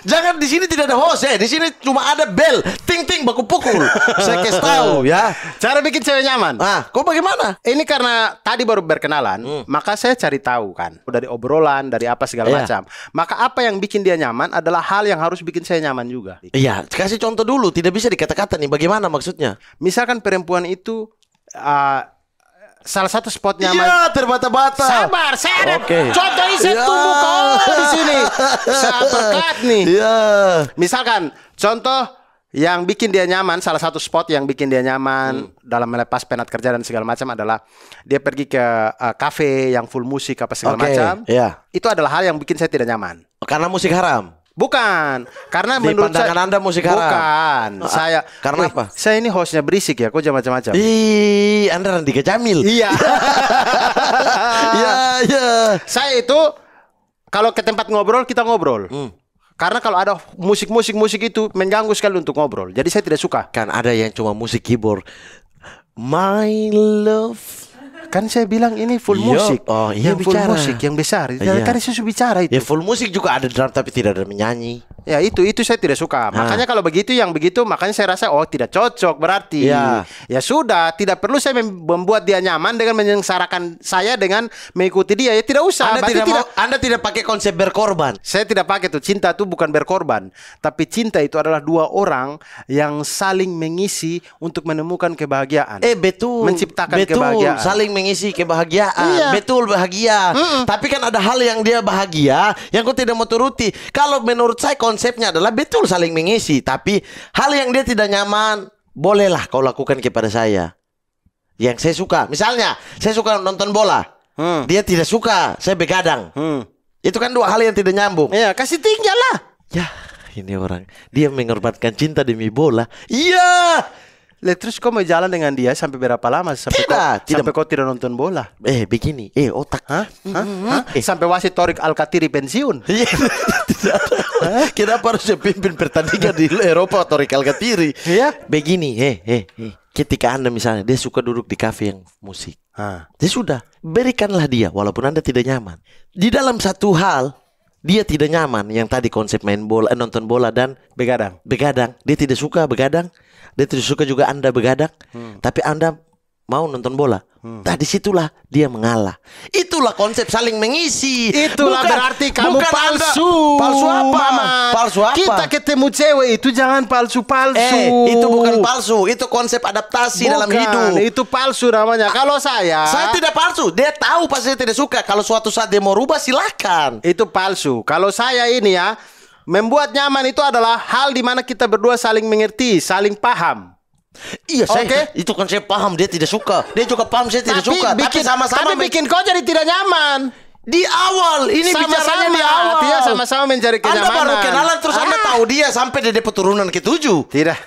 Jangan di sini tidak ada host ya. Di sini cuma ada bel, ting ting baku pukul. Saya kasih tahu ya. Cara bikin cewek nyaman. Kau bagaimana? Ini karena tadi baru berkenalan, maka saya cari tahu kan dari obrolan, dari apa segala macam. Maka apa yang bikin dia nyaman adalah hal yang harus bikin saya nyaman juga. Iya, kasih contoh dulu. Tidak bisa dikata-kata nih, bagaimana maksudnya? Misalkan perempuan itu salah satu spot nyaman. Iya, terbata-bata. Sabar, saya ada contoh saya tunggu kau di sini. Saya berkat nih. Iya. Misalkan contoh yang bikin dia nyaman, salah satu spot yang bikin dia nyaman dalam melepas penat kerja dan segala macam adalah dia pergi ke kafe yang full musik apa segala macam. Iya. Itu adalah hal yang bikin saya tidak nyaman. Karena musik haram. Bukan, karena di menurut pandangan Anda musik haram. Bukan, saya karena apa? Saya ini hostnya berisik ya, kok macam-macam. Anda Randika Jamil. Iya. Iya. Saya itu kalau ke tempat ngobrol kita ngobrol. Karena kalau ada musik itu mengganggu sekali untuk ngobrol. Jadi saya tidak suka. Kan ada yang cuma musik keyboard. My love. Kan saya bilang ini full musik. Oh iya, yang full musik yang besar. Kan saya sudah bicara itu. Ya full musik juga ada drum tapi tidak ada menyanyi. Ya itu saya tidak suka. Makanya kalau begitu yang begitu makanya saya rasa tidak cocok berarti. Ya sudah, tidak perlu saya membuat dia nyaman dengan menyengsarakan saya dengan mengikuti dia. Ya tidak usah. Anda tidak pakai konsep berkorban. Saya tidak pakai tuh. Cinta itu bukan berkorban, tapi cinta itu adalah dua orang yang saling mengisi untuk menemukan kebahagiaan. Betul. Menciptakan kebahagiaan. Saling mengisi kebahagiaan. Betul, bahagia. Tapi kan ada hal yang dia bahagia yang kau tidak mau turuti. Kalau menurut saya konsepnya adalah betul saling mengisi, tapi hal yang dia tidak nyaman bolehlah kau lakukan kepada saya yang saya suka. Misalnya, saya suka nonton bola. Dia tidak suka, saya begadang. Itu kan dua hal yang tidak nyambung. Iya, kasih tinggal lah. Ya, ini orang. Dia mengorbankan cinta demi bola. Iya. Terus kau mau jalan dengan dia sampai berapa lama? Sampai kau tidak nonton bola? Begini. Otak. Sampai wasit Torik Alkatiri pensiun? Kenapa harus pimpin pertandingan di Eropa Torik Alkatiri? Iya. Begini. Ketika Anda misalnya, dia suka duduk di kafe yang musik. Dia sudah. Berikanlah dia, walaupun Anda tidak nyaman. Di dalam satu hal, dia tidak nyaman. Yang tadi konsep main bola, nonton bola dan begadang. Dia tidak suka begadang. Dia tidak suka juga Anda begadang. Tapi Anda mau nonton bola. Nah disitulah dia mengalah. Itulah konsep saling mengisi. Itulah berarti kamu palsu. Palsu apa? Palsu apa? Kita ketemu cewek itu jangan palsu-palsu. Itu bukan palsu. Itu konsep adaptasi dalam hidup. Itu palsu namanya. Kalau saya tidak palsu. Dia tahu pasti dia tidak suka. Kalau suatu saat dia mau rubah silakan. Itu palsu. Kalau saya ini ya, membuat nyaman itu adalah hal di mana kita berdua saling mengerti, saling paham. Iya, itu kan saya paham dia tidak suka. Dia juga paham saya tidak suka. Tapi sama-sama bikin kau jadi tidak nyaman. Di awal ini bicaranya di awal. Artinya sama-sama mencari kenyamanan. Anda baru kenalan terus Anda tahu dia sampai dia keturunan ke-7. Tidak.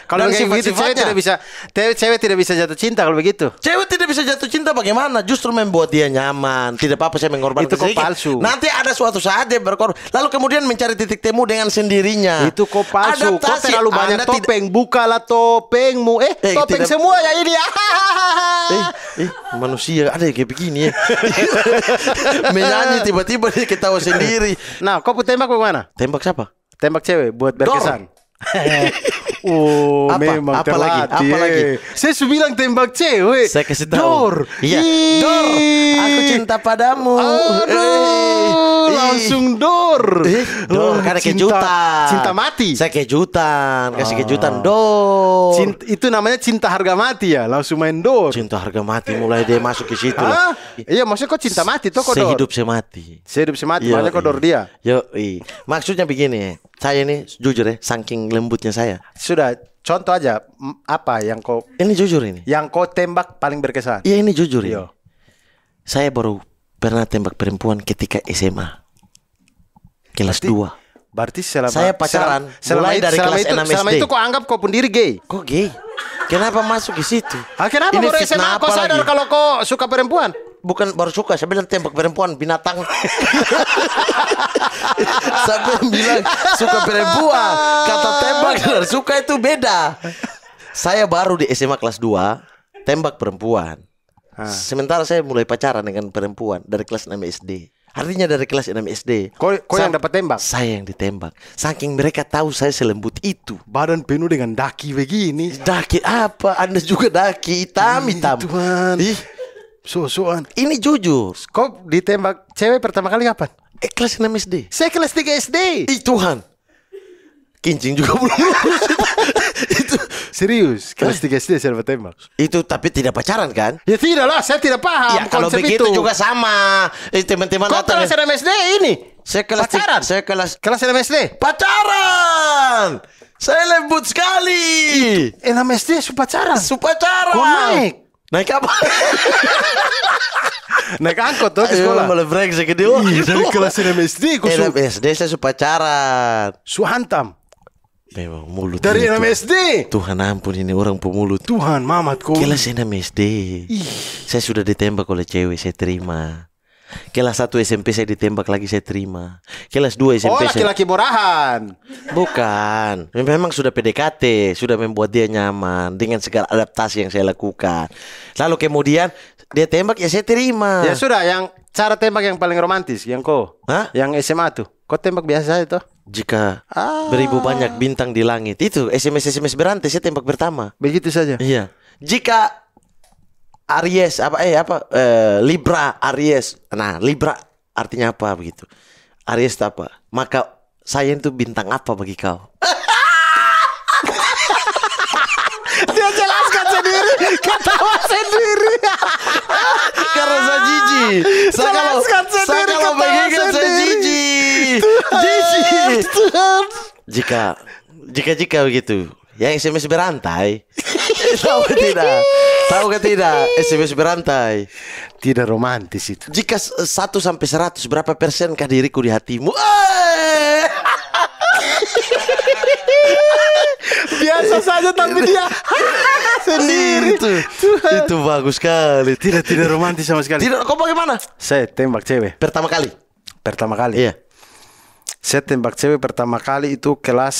Kalau kayak begitu cewek tidak bisa jatuh cinta kalau begitu. Cewek tidak bisa jatuh cinta bagaimana? Justru membuat dia nyaman. Tidak apa-apa saya mengorbankan itu sedikit. Palsu. Nanti ada suatu saat dia berkorban. Lalu kemudian mencari titik temu dengan sendirinya. Itu kok palsu. Kau terlalu banyak topeng. Bukalah topengmu. Topeng semua ya ini. Manusia ada yang kayak begini ya. Menyanyi tiba-tiba dia ketawa sendiri. Nah, kau tembak bagaimana? Tembak siapa? Tembak cewek buat berkesan. Memang apa lagi? Saya sudah bilang tembak cewek. Saya kasih tahu. Dor. Iya. Dor. Aku cinta padamu. Langsung dor. Dor karena kejutan. Cinta mati. Saya kejutan. Kasih kejutan dor. Itu namanya cinta harga mati ya. Langsung main dor. Cinta harga mati mulai dia masuk ke situ. Iya maksudnya kok cinta mati tuh kok dor. Sehidup semati. Makanya kok dor dia. Maksudnya begini. Saya ini jujur ya, saking lembutnya saya. Sudah, contoh aja apa yang kau. Ini jujur ini. Yang kau tembak paling berkesan. Iya ini jujur ini. Saya baru pernah tembak perempuan ketika SMA. Kelas 2. Berarti saya pacaran mulai dari kelas 6 SD. Selama itu kau anggap kau pun diri gay. Kok gay? Kenapa masuk ke situ? Kenapa baru SMA kau sadar kalau kau suka perempuan? Bukan baru suka, saya bilang tembak perempuan binatang. Sampai bilang suka perempuan. Kata tembak dan suka itu beda. Saya baru di SMA kelas 2 tembak perempuan. Sementara saya mulai pacaran dengan perempuan dari kelas 6 SD. Artinya dari kelas 6 SD. Kau yang dapat tembak? Saya yang ditembak. Saking mereka tahu saya selembut itu. Badan penuh dengan daki begini. Daki apa? Anda juga daki hitam-hitam. Tuhan. So-soan. Ini jujur. Kau ditembak cewek pertama kali kapan? Kelas 6 SD. Saya kelas 3 SD. Tuhan. Kincing juga belum lulus. Itu serius. Kelas 3 SD saya dapat tembak. Itu tapi tidak pacaran kan? Ya tidak lah, saya tidak paham. Ya kalau begitu itu juga sama. Teman-teman kau kelas 6 SD ini? Saya kelas pacaran. Saya kelas 6 SD. Pacaran. Saya lembut sekali. 6 SD pacaran. Pacaran. Kau naik apa? Naik angkot tuh ke sekolah. Malah brengsek dia. Dari kelas 6 SD kau SD saya pacaran. Hantam. Memang mulut. Dari 6 SD. Tuhan ampun ini orang pemulut. Tuhan mamat kau. Kelas 6 SD. Saya sudah ditembak oleh cewek, saya terima. Kelas 1 SMP saya ditembak lagi, saya terima. Kelas 2 SMP laki-laki murahan. Bukan. Memang sudah PDKT, sudah membuat dia nyaman dengan segala adaptasi yang saya lakukan. Lalu kemudian dia tembak, ya saya terima. Ya sudah, yang cara tembak yang paling romantis yang kau. Yang SMA tuh. Kau tembak biasa itu? Jika beribu banyak bintang di langit. Itu SMS berantai, saya tembak pertama. Begitu saja. Iya. Jika Aries Libra Aries. Nah, Libra artinya apa begitu? Aries itu apa? Maka saya itu bintang apa bagi kau? Dia jelaskan sendiri, ketawa sendiri. Karena saya jijik. Saya kalau mengingat saya jijik. Jika begitu. Yang SMS berantai. Tahu ke tidak? Tahu ke tidak? SMS berantai. Tidak romantis itu. Jika 1 sampai 100 berapa persenkah diriku di hatimu? Biasa saja tapi dia sendiri. Itu bagus sekali. Tidak romantis sama sekali. Tidak. Kau bagaimana? Saya tembak cewek Pertama kali. Iya. Saya tembak cewek pertama kali itu kelas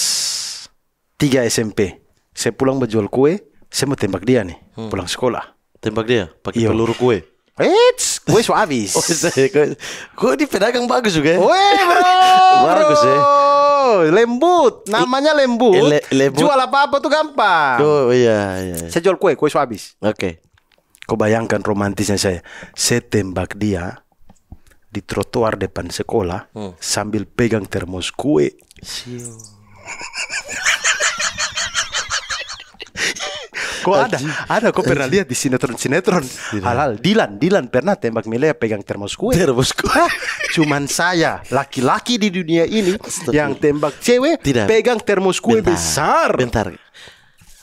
3 SMP. Saya pulang menjual kue. Saya mau tembak dia nih. Pulang sekolah. Tembak dia pakai peluru kue. Kue so habis. Kok ini pedagang bagus juga ya? Weh bro. Bagus ya. Lembut. Namanya lembut. Lembut. Jual apa-apa tuh gampang. Oh iya. Saya jual kue so habis. Oke. Kau bayangkan romantisnya saya. Saya tembak dia di trotoar depan sekolah sambil pegang termos kue. Kok ada kok pernah lihat di sinetron halal. Dilan pernah tembak Milea pegang termos kue. Cuman saya laki-laki di dunia ini yang tembak cewek pegang termos kue besar. Bentar.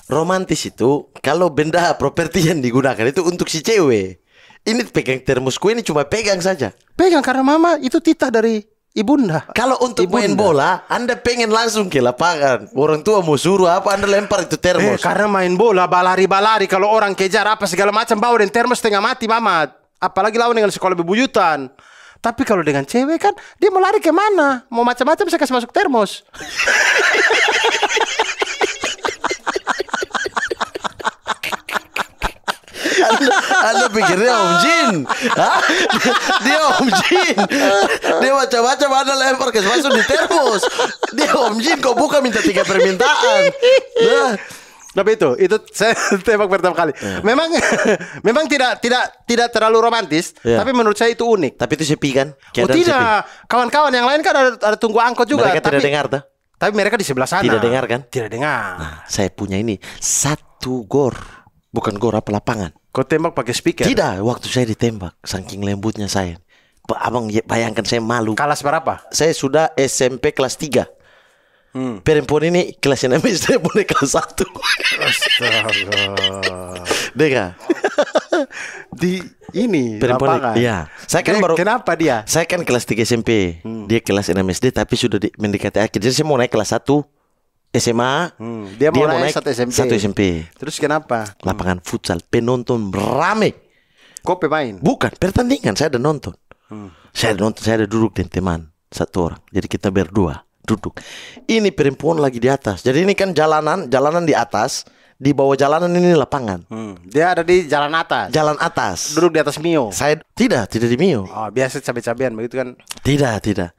Romantis itu kalau benda properti yang digunakan itu untuk si cewek. Ini pegang termos kue ini cuma pegang saja. Pegang karena mama itu titah dari ibunda. Kalau untuk main bola, Anda pengen langsung ke lapangan. Orang tua mau suruh apa, Anda lempar itu termos. Karena main bola, balari-balari. Kalau orang kejar apa segala macam, bawa dan termos setengah mati, Mamat. Apalagi lawan dengan sekolah bebuyutan. Tapi kalau dengan cewek kan, dia mau lari kemana? Mau macam-macam saya kasih masuk termos. Anda pikirnya Om Jin? Dia Om Jin. Dia macam-macam Anda lempar ke masuk di termos. Dia Om Jin kok bukan minta 3 permintaan. Tapi itu saya tembak pertama kali. Memang tidak terlalu romantis, tapi menurut saya itu unik. Tapi itu sepi kan? Tidak. Kawan-kawan yang lain kan ada tunggu angkot juga. Mereka tidak dengar tuh. Tapi mereka di sebelah sana. Tidak dengar kan? Tidak dengar. Nah, saya punya ini 1 gor. Bukan gor apa lapangan. Kau tembak pakai speaker? Tidak, waktu saya ditembak saking lembutnya saya. Abang bayangkan saya malu. Kelas berapa? Saya sudah SMP kelas 3. Perempuan ini kelas 6 SD mulai kelas 1. Astaga. Dengar. Di ini perempuan. Iya. Saya kan baru. Kenapa dia? Saya kan kelas 3 SMP. Dia kelas 6 SD tapi sudah mendekati akhir. Jadi saya mau naik kelas 1 SMA. Dia mau naik 1 SMP. Terus kenapa? Lapangan futsal, penonton rame. Kau pemain? Bukan, pertandingan saya ada nonton. Saya ada duduk dengan teman 1 orang. Jadi kita berdua duduk. Ini perempuan lagi di atas. Jadi ini kan jalanan di atas. Di bawah jalanan ini lapangan. Dia ada di jalan atas. Jalan atas. Duduk di atas Mio. Saya tidak di Mio. Oh, biasa cabe-cabean begitu kan? Tidak.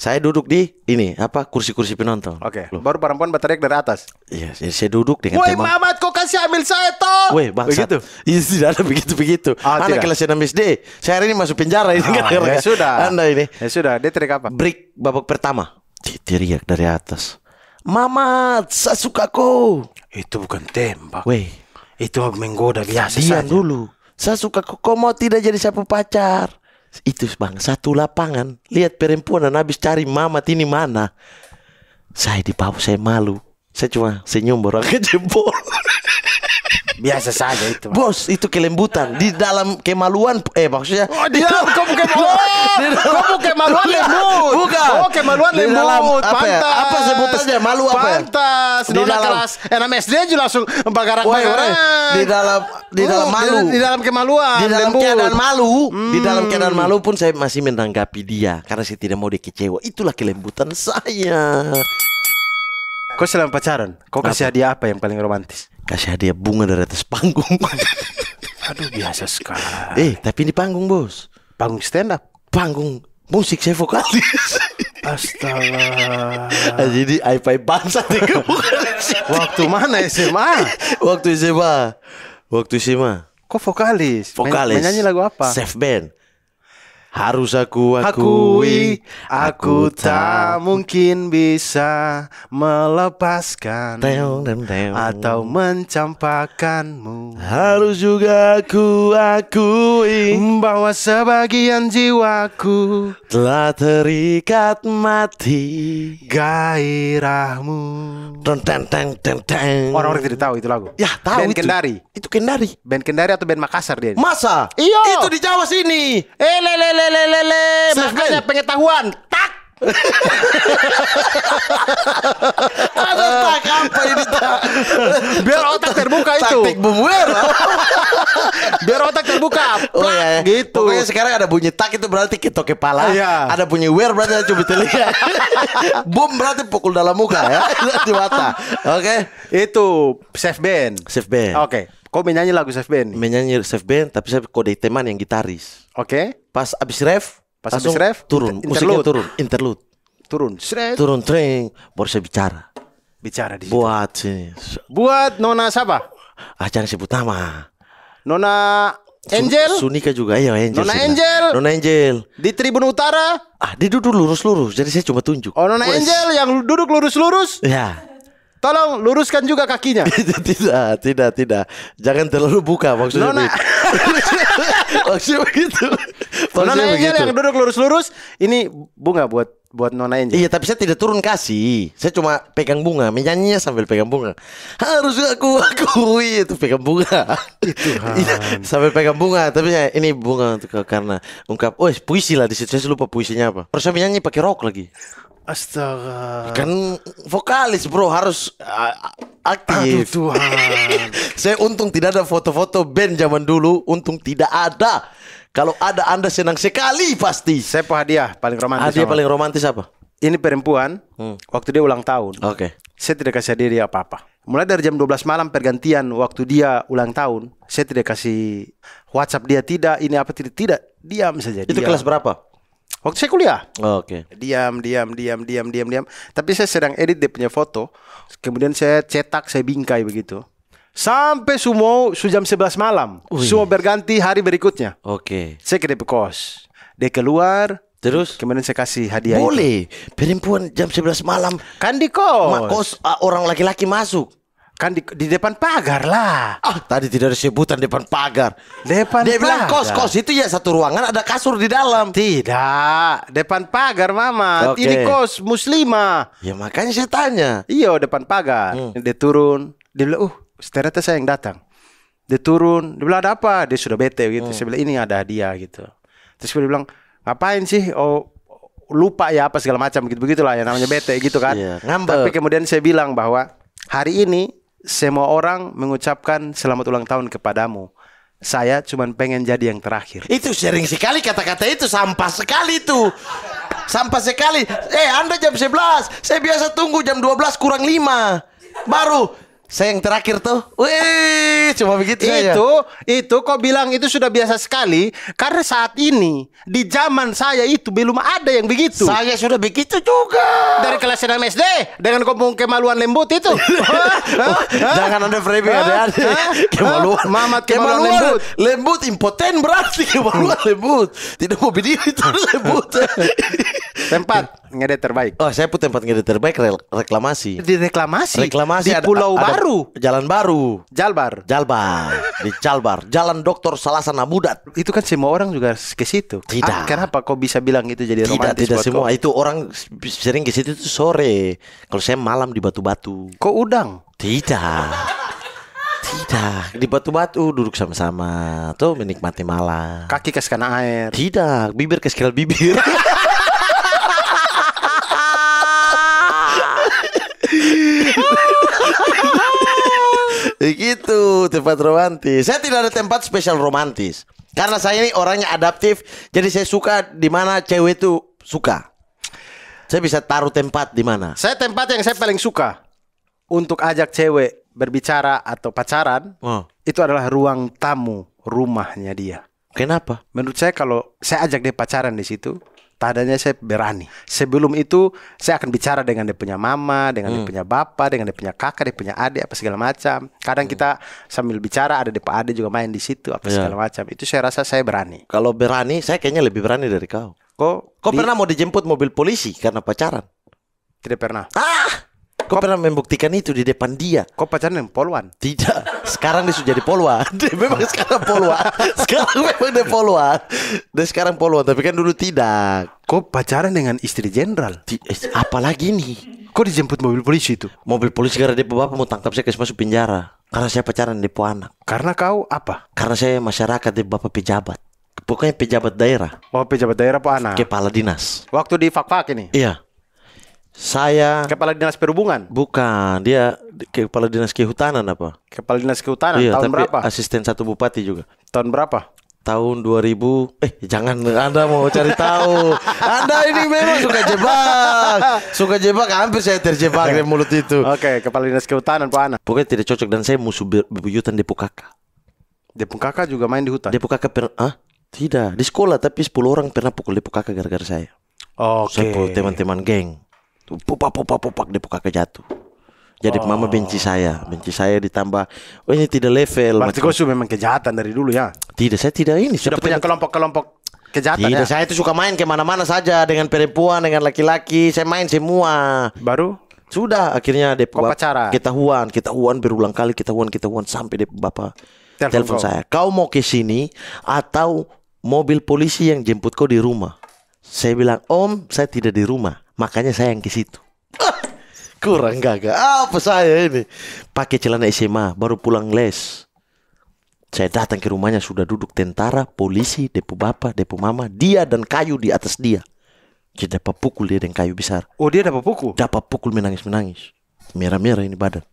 Saya duduk di ini kursi-kursi penonton. Oke. Baru perempuan berteriak dari atas. Iya, saya duduk dengan teman. Woi Mamat, kau kasih ambil saya toh. Woi, bangsat. Iya, tidak ada begitu. Anak kelas 6 SD. Saya hari ini masuk penjara ini ya sudah. Anda ini. Ya sudah, dia teriak apa? Break babak pertama. Teriak dari atas. Mamat, saya suka kau. Itu bukan tembak. Woi, itu menggoda biasa saja. Diam dulu. Saya suka kau mau tidak jadi sapu pacar. Itu bang, 1 lapangan. Lihat perempuan dan habis cari Mamat ini mana. Saya di bawah, saya malu. Saya cuma senyum orang ke jempol. Biasa saja itu. Bos, itu kelembutan. Di dalam kemaluan, maksudnya di dalam kamu kemaluan lembut. Bukan. Oh, kemaluan lembut. Pantas. Apa sebutannya? Malu apa ya? Pantas. Di dalam kelas 6 SD aja langsung bagarak-bagarak. Di dalam malu. Di dalam kemaluan. Di dalam keadaan malu. Di dalam keadaan malu pun saya masih menanggapi dia karena saya tidak mau dia kecewa. Itulah kelembutan saya. Kau selama pacaran, kau kasih hadiah apa yang paling romantis? Kasih hadiah bunga dari atas panggung. Aduh, biasa sekali. Tapi di panggung, bos. Panggung stand up? Panggung musik, saya vokalis. Astaga. Jadi iPad bangsa nih. Waktu mana SMA? Waktu SMA. Kok vokalis? Vokalis. Menyanyi lagu apa? Safe band. Harus aku akui, aku tak mungkin bisa melepaskan atau mencampakkanmu. Harus juga aku akui bahwa sebagian jiwaku telah terikat mati gairahmu. Orang-orang tidak tahu itu lagu. Ya tahu band itu. Kendari. Itu Kendari. Band Kendari atau band Makassar dia? Masa? Iya. Itu di Jawa sini. Makanya pengetahuan. Tak. Ada tak apa ini tak? Biar otak terbuka itu. Taktik bumwer. Biar otak terbuka. Oh iya, gitu. Pokoknya sekarang ada bunyi tak itu berarti ketok kepala. Iya. Ada bunyi wer berarti cubit telinga. Bum berarti pukul dalam muka ya. Di mata. Oke. Itu Safe Band. Safe Band. Oke. Kau menyanyi lagu Safe Band? Menyanyi Safe Band tapi saya kode teman yang gitaris. Oke. Pas abis ref turun, musiknya interlude. Turun tring, baru saya bicara di situ. Buat Nona siapa? Jangan sebut nama. Nona Angel? Sunika juga, iya Angel. Nona Angel. Di Tribun Utara? Dia duduk lurus-lurus, jadi saya cuma tunjuk. Oh, Nona Angel yang duduk lurus-lurus? Ya. Tolong luruskan juga kakinya. Tidak. Jangan terlalu buka maksudnya. Maksudnya begitu. Nona Angel yang duduk lurus-lurus, ini bunga buat Nona Angel. Iya, tapi saya tidak turun kasih. Saya cuma pegang bunga, menyanyinya sambil pegang bunga. Harus aku akui itu pegang bunga. Itu sambil pegang bunga, tapi ya, ini bunga untuk karena ungkap. Puisi lah di situ. Saya lupa puisinya apa. Terus saya menyanyi pakai rok lagi. Astaga. Kan vokalis bro harus aktif. Aduh Tuhan. Saya untung tidak ada foto-foto band zaman dulu. Untung tidak ada. Kalau ada Anda senang sekali pasti. Saya hadiah paling romantis. Hadiah paling romantis apa? Ini perempuan waktu dia ulang tahun. Oke. Saya tidak kasih hadiah dia apa-apa. Mulai dari jam 12 malam pergantian waktu dia ulang tahun, saya tidak kasih WhatsApp dia, tidak ini apa tidak. Diam saja. Itu kelas berapa? Waktu saya kuliah. Oke. Diam. Tapi saya sedang edit dia punya foto. Kemudian saya cetak, saya bingkai begitu. Sampai semua jam 11 malam. Semua berganti hari berikutnya. Oke. Saya ke DP kos. Dia keluar. Terus? Kemudian saya kasih hadiah. Boleh. Perempuan jam 11 malam. Kan di kos. Kos orang laki-laki masuk. Kan di depan pagar lah. Tadi tidak ada sebutan depan pagar. Dia bilang kos itu ya satu ruangan ada kasur di dalam. Tidak, depan pagar Mama. Ini kos muslimah. Ya makanya saya tanya. Iya depan pagar. Dia turun. Dia bilang ternyata saya yang datang. Dia turun. Dia bilang ada apa? Dia sudah bete gitu. Saya bilang ini ada hadiah gitu. Terus dia bilang ngapain sih? Lupa ya apa segala macam begitulah yang namanya bete gitu kan. Tapi kemudian saya bilang bahwa hari ini semua orang mengucapkan selamat ulang tahun kepadamu. Saya cuma pengen jadi yang terakhir. Itu sering sekali kata-kata itu. Sampah sekali itu. Sampah sekali. Anda jam 11. Saya biasa tunggu jam 12 kurang 5. Baru saya yang terakhir tuh. Wih, cuma begitu saja. Itu kok bilang itu sudah biasa sekali. Karena saat ini di zaman saya itu belum ada yang begitu. Saya sudah begitu juga. Dari kelas 6 SD dengan kampung kemaluan lembut itu. Jangan ada framing adik-adik. Kemaluan. Mamat kemaluan lembut. Lembut impoten berarti kemaluan lembut. Tidak mau berdiri itu lembut. Tempat ngedit terbaik. Saya pun tempat ngedit terbaik reklamasi. Di reklamasi di Pulau Baru. Jalan Baru. Jalbar. Di Jalbar. Jalan Dr. Salasana Budat. Itu kan semua orang juga ke situ. Tidak. Kenapa kau bisa bilang itu jadi romantis? Tidak semua. Itu orang sering ke situ sore. Kalau saya malam di Batu-Batu. Kok udang? Tidak. Di Batu-Batu duduk sama-sama. Tuh menikmati malam. Kaki kasih kena air. Tidak. Bibir kasih bibir. Begitu tempat romantis. Saya tidak ada tempat spesial romantis. Karena saya ini orangnya adaptif. Jadi saya suka di mana cewek itu suka. Saya bisa taruh tempat di mana. Saya tempat yang saya paling suka untuk ajak cewek berbicara atau pacaran. Itu adalah ruang tamu rumahnya dia. Kenapa? Menurut saya kalau saya ajak dia pacaran di situ, Tandanya saya berani. Sebelum itu saya akan bicara dengan dia punya mama, dengan dia punya bapak, dengan dia punya kakak, dia punya adik, apa segala macam. Kadang kita sambil bicara ada dia adik juga main di situ, apa segala macam. Itu saya rasa saya berani. Kalau berani, saya kayaknya lebih berani dari kau. Kau pernah mau dijemput mobil polisi karena pacaran? Tidak pernah. Kau pernah membuktikan itu di depan dia? Kau pacaran dengan polwan? Tidak. Sekarang dia sudah jadi polwan. Dia memang sekarang polwan. Sekarang memang dia polwan. Dia sekarang polwan, tapi kan dulu tidak. Kau pacaran dengan istri jenderal? Apalagi nih? Kau dijemput mobil polisi itu? Mobil polisi karena dia bapak mau tangkap saya kasih masuk penjara. Karena saya pacaran dia anak. Karena kau apa? Karena saya masyarakat dia bapak pejabat. Pokoknya pejabat daerah. Oh, pejabat daerah apa anak? Kepala dinas. Waktu di Fak-Fak ini? Iya. Saya Kepala Dinas Perhubungan? Bukan, dia Kepala Dinas Kehutanan apa? Kepala Dinas Kehutanan, iya, tahun tapi berapa? Asisten satu bupati juga. Tahun berapa? Tahun 2000. Jangan Anda mau cari tahu. Anda ini memang suka jebak. Suka jebak, hampir saya terjebak dari mulut itu. Oke, Kepala Dinas Kehutanan Pak Ana. Pokoknya tidak cocok dan saya musuh bebuyutan Depu kakak. Depu kakak juga main di hutan? Depu kakak pernah, tidak, di sekolah tapi 10 orang pernah pukul Depu kakak gara-gara saya. Saya pukul teman-teman geng. Pupak Depu kakak jatuh. Jadi mama benci saya ditambah ini tidak level. Berarti kau memang kejahatan dari dulu ya? Tidak, saya tidak ini. Sudah punya kelompok-kelompok kejahatan tidak, ya? saya itu suka main kemana-mana saja dengan perempuan, dengan laki-laki. Saya main semua. Baru? Sudah, akhirnya Depu pacaran? Ketahuan berulang kali ketahuan sampai Depu bapak telepon saya. Kau mau ke sini atau mobil polisi yang jemput kau di rumah? Saya bilang, Om, saya tidak di rumah. Makanya saya yang ke situ. Kurang gagah. Apa saya ini? Pakai celana SMA, baru pulang les. Saya datang ke rumahnya sudah duduk tentara, polisi, Depu bapak, Depu mama, dia dan kayu di atas dia. Dia dapat pukul dia dengan kayu besar. Oh, dia dapat pukul? Dapat pukul menangis. Merah-merah ini badan.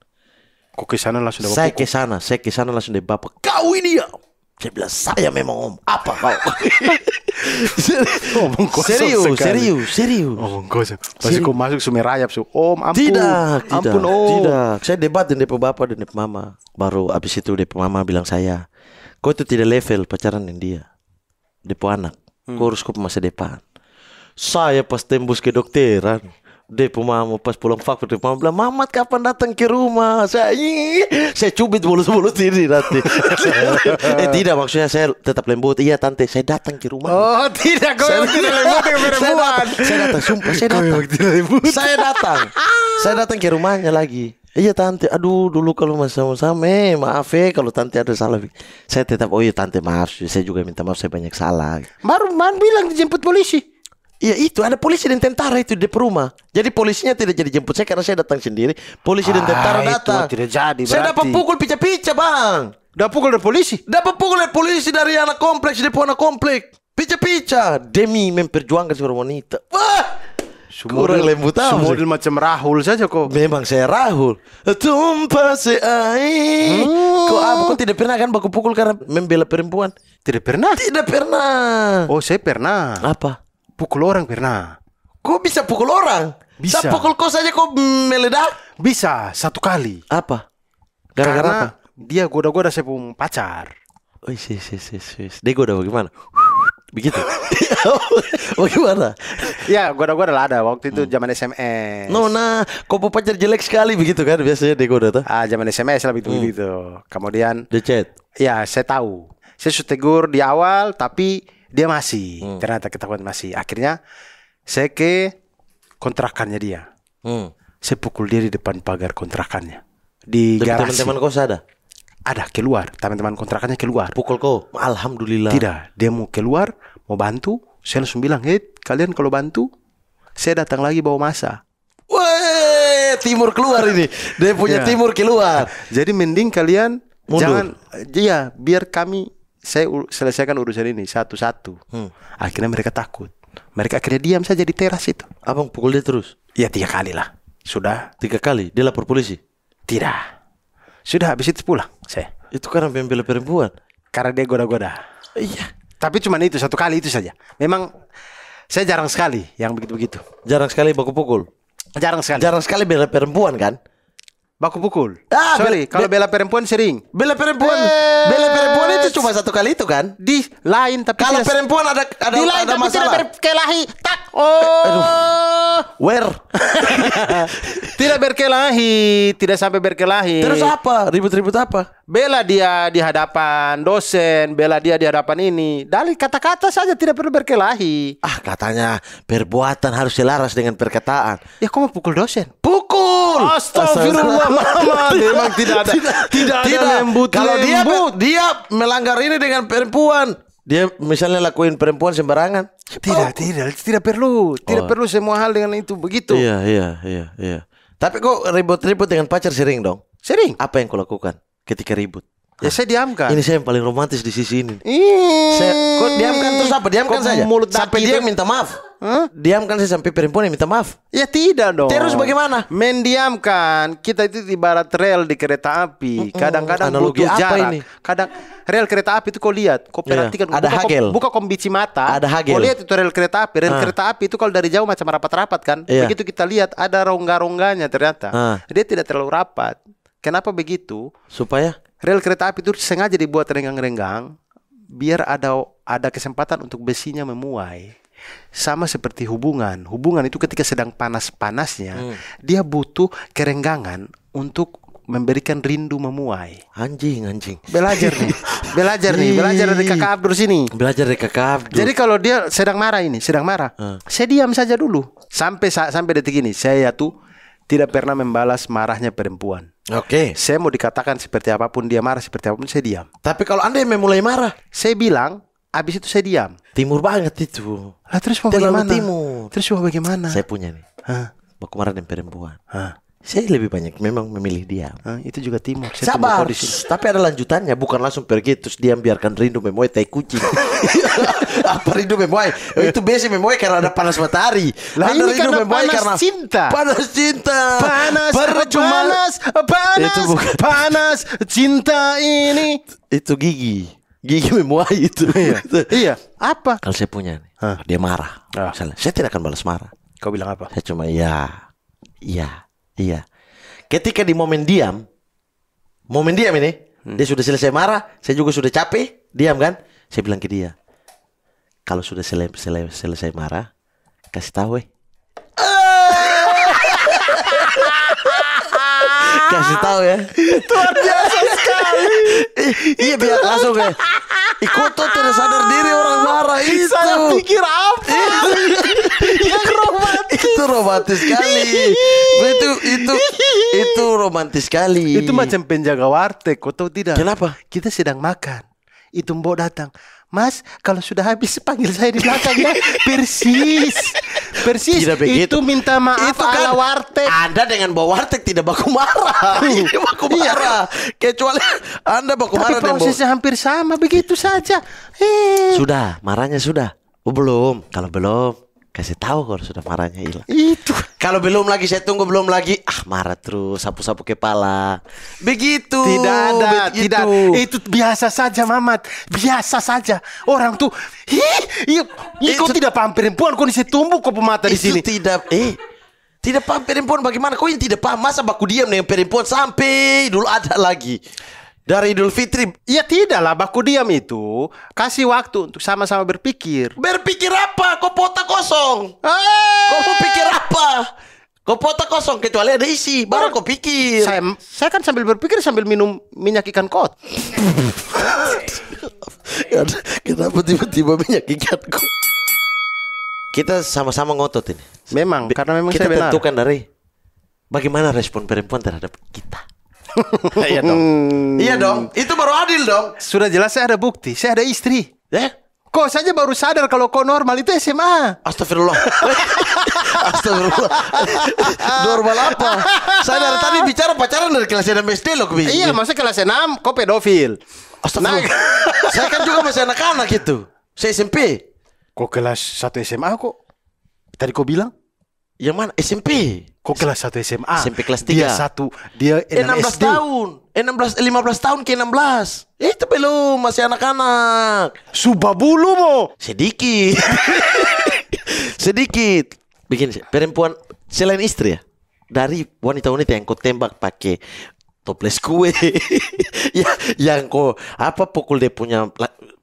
Kok ke sana langsung dapat pukul? Saya ke sana langsung dari bapak. Kau ini ya. Saya bilang, saya memang Om. Apa kau? Serius. Omong kosong. Pasti kau masuk sumerayap. Om, ampun. Tidak. Tidak. Saya debat dengan Depu bapak dan Depu mama. Baru abis itu Depu mama bilang saya, kau itu tidak level pacaran dengan dia. Depu anak. Kau harus ke masa depan. Saya pas tembus ke dokteran. Depu mama pas pulang fakir, Depu mama bilang, Mamat kapan datang ke rumah? Saya cubit mulut-mulut ini nanti. Tidak, maksudnya saya tetap lembut. Iya tante, saya datang ke rumah. Oh tidak, kau yang tidak lembut dengan perempuan. Saya datang, sumpah saya datang ke rumahnya lagi. Iya tante, aduh dulu kalau masih sama-sama, maaf kalau tante ada salah. Saya tetap, oh iya tante maaf, saya juga minta maaf, saya banyak salah. Baru bilang dijemput polisi. Iya itu ada polisi dan tentara itu di rumah. Jadi polisinya tidak jadi jemput saya karena saya datang sendiri. Polisi dan tentara datang. Itu tidak jadi. Saya dapat pukul pica-pica bang. Dapat pukul dari polisi? Dapat pukul dari polisi dari anak kompleks, dari anak kompleks. Pica-pica demi memperjuangkan seorang wanita. Wah, kurang lembut aja. Semodel macam Rahul saja kok. Memang saya Rahul. Tumpah seair. Kok tidak pernah kan baku pukul karena membela perempuan? Tidak pernah. Tidak pernah. Oh saya pernah. Apa? Pukul orang pernah. Kok bisa pukul orang? Bisa. Saya pukul kau saja kau meledak? Bisa, 1 kali. Apa? Gara-gara apa? Dia goda-goda saya pun pacar. Oh dia goda bagaimana? Begitu? Bagaimana? Ya goda-goda lah ada. Waktu itu zaman SMS. Kau pacar jelek sekali begitu kan? Biasanya dia goda tuh. Zaman SMS lah begitu. Kemudian dia chat. Ya saya tahu. Saya sudah tegur di awal tapi dia masih, ternyata ketahuan masih. Akhirnya saya ke kontrakannya dia. Saya pukul dia di depan pagar kontrakannya. Di garasi. Teman-teman kau ada? Ada, keluar. Teman-teman kontrakannya keluar. Pukul kau? Alhamdulillah. Tidak, dia mau keluar, mau bantu. Saya langsung bilang, kalian kalau bantu, saya datang lagi bawa masa. Weh, timur keluar ini. Dia punya timur keluar. Jadi mending kalian mundur. Jangan, biar saya selesaikan urusan ini satu-satu. Akhirnya mereka takut. Mereka akhirnya diam saja di teras itu. Abang pukul dia terus? Ya 3 kali lah. Sudah. 3 kali? Dia lapor polisi? Tidak. Sudah habis itu pulang saya. Itu karena membela perempuan? Karena dia goda-goda. Iya. Tapi cuma itu 1 kali itu saja. Memang saya jarang sekali yang begitu-begitu. Jarang sekali baku pukul? Jarang sekali. Jarang sekali bela perempuan kan? Baku pukul. Sorry, kalau bela perempuan sering. Bela perempuan itu cuma 1 kali itu kan? Di lain tapi kalau perempuan ada di lain ada tapi masalah. Tidak berkelahi. Tak Where? Tidak berkelahi, tidak sampai berkelahi. Terus apa? Ribut-ribut apa? Bela dia di hadapan dosen, bela dia di hadapan ini. Dari kata-kata saja tidak perlu berkelahi. Katanya perbuatan harus selaras dengan perkataan. Ya, kau mau pukul dosen? Pukul! Astagfirullah, Mama. Memang tidak ada lembut. Kalau dia melanggar ini dengan perempuan, dia misalnya lakuin perempuan sembarangan. Tidak perlu. Tidak perlu semua hal dengan itu begitu. Iya. Tapi kok ribut-ribut dengan pacar sering dong? Sering. Apa yang kau lakukan ketika ribut? Ya, saya diamkan. Ini saya yang paling romantis di sisi ini. Kok diamkan terus apa? Diamkan saja. Sampai dia minta maaf. Diamkan saya sampai perempuan yang minta maaf. Ya tidak dong. Terus bagaimana? Mendiamkan. Kita itu ibarat rel di kereta api. Kadang-kadang analogi butuh apa jarak. ini? Kadang rel kereta api itu kau lihat, kau perhatikan. Ada hagel. Buka kombici mata. Ada hagel. Kau lihat itu rel kereta api. Rel kereta api itu kalau dari jauh macam rapat-rapat kan. Begitu kita lihat ada rongga-rongganya ternyata. Dia tidak terlalu rapat. Kenapa begitu? Supaya rel kereta api itu sengaja dibuat renggang-renggang biar ada kesempatan untuk besinya memuai. Sama seperti hubungan. Hubungan itu ketika sedang panas-panasnya, dia butuh kerenggangan untuk memberikan rindu memuai. Anjing. Belajar dari Kakak Abdur sini. Belajar dari Kakak Abdur. Jadi kalau dia sedang marah, saya diam saja dulu. Sampai detik ini saya tuh tidak pernah membalas marahnya perempuan. Oke. Saya mau dikatakan seperti apapun dia marah, seperti apapun saya diam. Tapi kalau Anda yang memulai marah, saya bilang, habis itu saya diam. Timur banget itu. Lah terus mau bagaimana? Timur. Terus mau bagaimana? Saya punya nih. Mau marah dengan perempuan. Saya lebih banyak memang memilih diam. Itu juga timur. Sabar. Tapi ada lanjutannya. Bukan langsung pergi terus diam biarkan rindu memuai tai kucing. Apa rindu memuai? Itu biasa memuai karena ada panas matahari. Lah ini karena panas cinta. Panas cinta. Panas cinta ini. Itu gigi memuai itu. Iya. Apa? Kalau saya punya nih, dia marah. Misalnya, saya tidak akan balas marah. Kau bilang apa? Saya cuma iya. Ketika di momen diam ini, dia sudah selesai marah, saya juga sudah capek, diam kan? Saya bilang ke dia, kalau sudah selesai marah, kasih tahu kasih tahu ya. Luar biasa sekali. Iya biar langsung ya. Ikut tuh tidak sadar diri orang marah itu. Saya pikir apa? Yang romantis. Itu romantis sekali. Itu romantis sekali. Itu macam penjaga warteg, kau tahu tidak? Kenapa? Kita sedang makan. Itu mbok datang. Mas, kalau sudah habis panggil saya di belakang ya. Persis. Tidak begitu. Itu minta maaf itu kan ala warteg. Anda dengan bawa warteg tidak baku marah. Ini baku marah. Kecuali Anda baku marah. Tapi prosesnya hampir sama, begitu saja. Sudah, marahnya sudah. Belum. Kalau belum, kasih tahu kalau sudah marahnya hilang. Itu. Kalau belum lagi saya tunggu belum lagi. marah terus, sapu-sapu kepala. Begitu. Tidak ada, tidak. Itu biasa saja, Mamat. Biasa saja. Orang tuh, kau tidak paham perempuan, kau bisa tumbuh kau pemata di sini. Tidak paham perempuan bagaimana? Kau yang tidak paham, masa baku diam dengan perempuan sampai dulu ada lagi. Dari Idul Fitri. Ya tidaklah, baku diam itu kasih waktu untuk sama-sama berpikir. Berpikir apa? Kopota kosong. Kau mau pikir apa? Kopota kosong kecuali ada isi. Baru kau pikir. Saya kan sambil berpikir sambil minum minyak ikan kot. Kenapa tiba-tiba minyak ikan kot? Kita sama-sama ngotot ini. Memang, karena memang kita saya benar. tentukan dari bagaimana respon perempuan terhadap kita. Iya dong. Iya dong. Itu baru adil dong. Sudah jelas saya ada bukti. Saya ada istri. Kok saja baru sadar kalau kau normal itu SMA. Astagfirullah. Astagfirullah. Normal apa? Saya dari tadi bicara pacaran dari kelas 6 SD loh. Iya, maksudnya kelas 6 kau pedofil. Astagfirullah. Saya kan juga masih anak-anak gitu. Saya SMP. Kok kelas 1 SMA kok? Tadi kau bilang? Yang mana? SMP. Kok kelas 1 SMA? SMP kelas 3. Dia 16 SD. tahun. 15 tahun ke 16. Itu belum, masih anak-anak. Subabulu mo. Sedikit. Sedikit. Begini, perempuan selain istri ya. Dari wanita-wanita yang kau tembak pakai toples kue. Yang kau pukul dia punya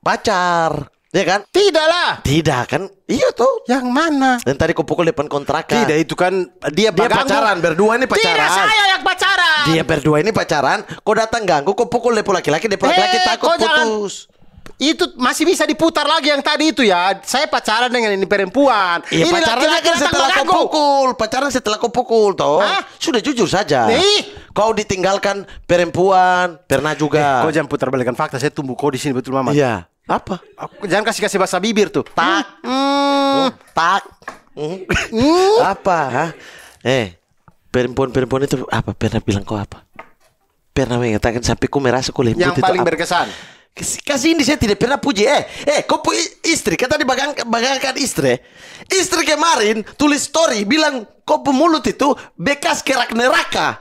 pacar. Ya kan? Tidak lah. Tidak kan? Iya tuh. Yang mana? Dan tadi kau pukul depan kontrakan. Tidak, itu kan dia pacaran, berdua ini pacaran. Tidak, saya yang pacaran. Dia berdua ini pacaran, kau datang ganggu, kau pukul depan laki-laki, depan laki-laki takut putus. Itu masih bisa diputar lagi yang tadi itu ya. Saya pacaran dengan ini perempuan. Iya, pacaran kan setelah kau pukul. Pacaran setelah kau pukul toh. Sudah jujur saja. Kau ditinggalkan perempuan, pernah juga. Kau jangan putar balikan fakta. Saya tumbuh kau di sini betul Mama. Iya. Apa? Jangan kasih bahasa bibir tuh. Tak. Apa? Perempuan itu apa? Pernah bilang kau apa? Pernah mengatakan sampai kau merasa kau lembut yang itu paling apa? berkesan. Kasih ini saya tidak pernah puji. Kau istri, kan tadi bagangkan istri. Istri kemarin tulis story bilang kau pemulut itu bekas kerak neraka.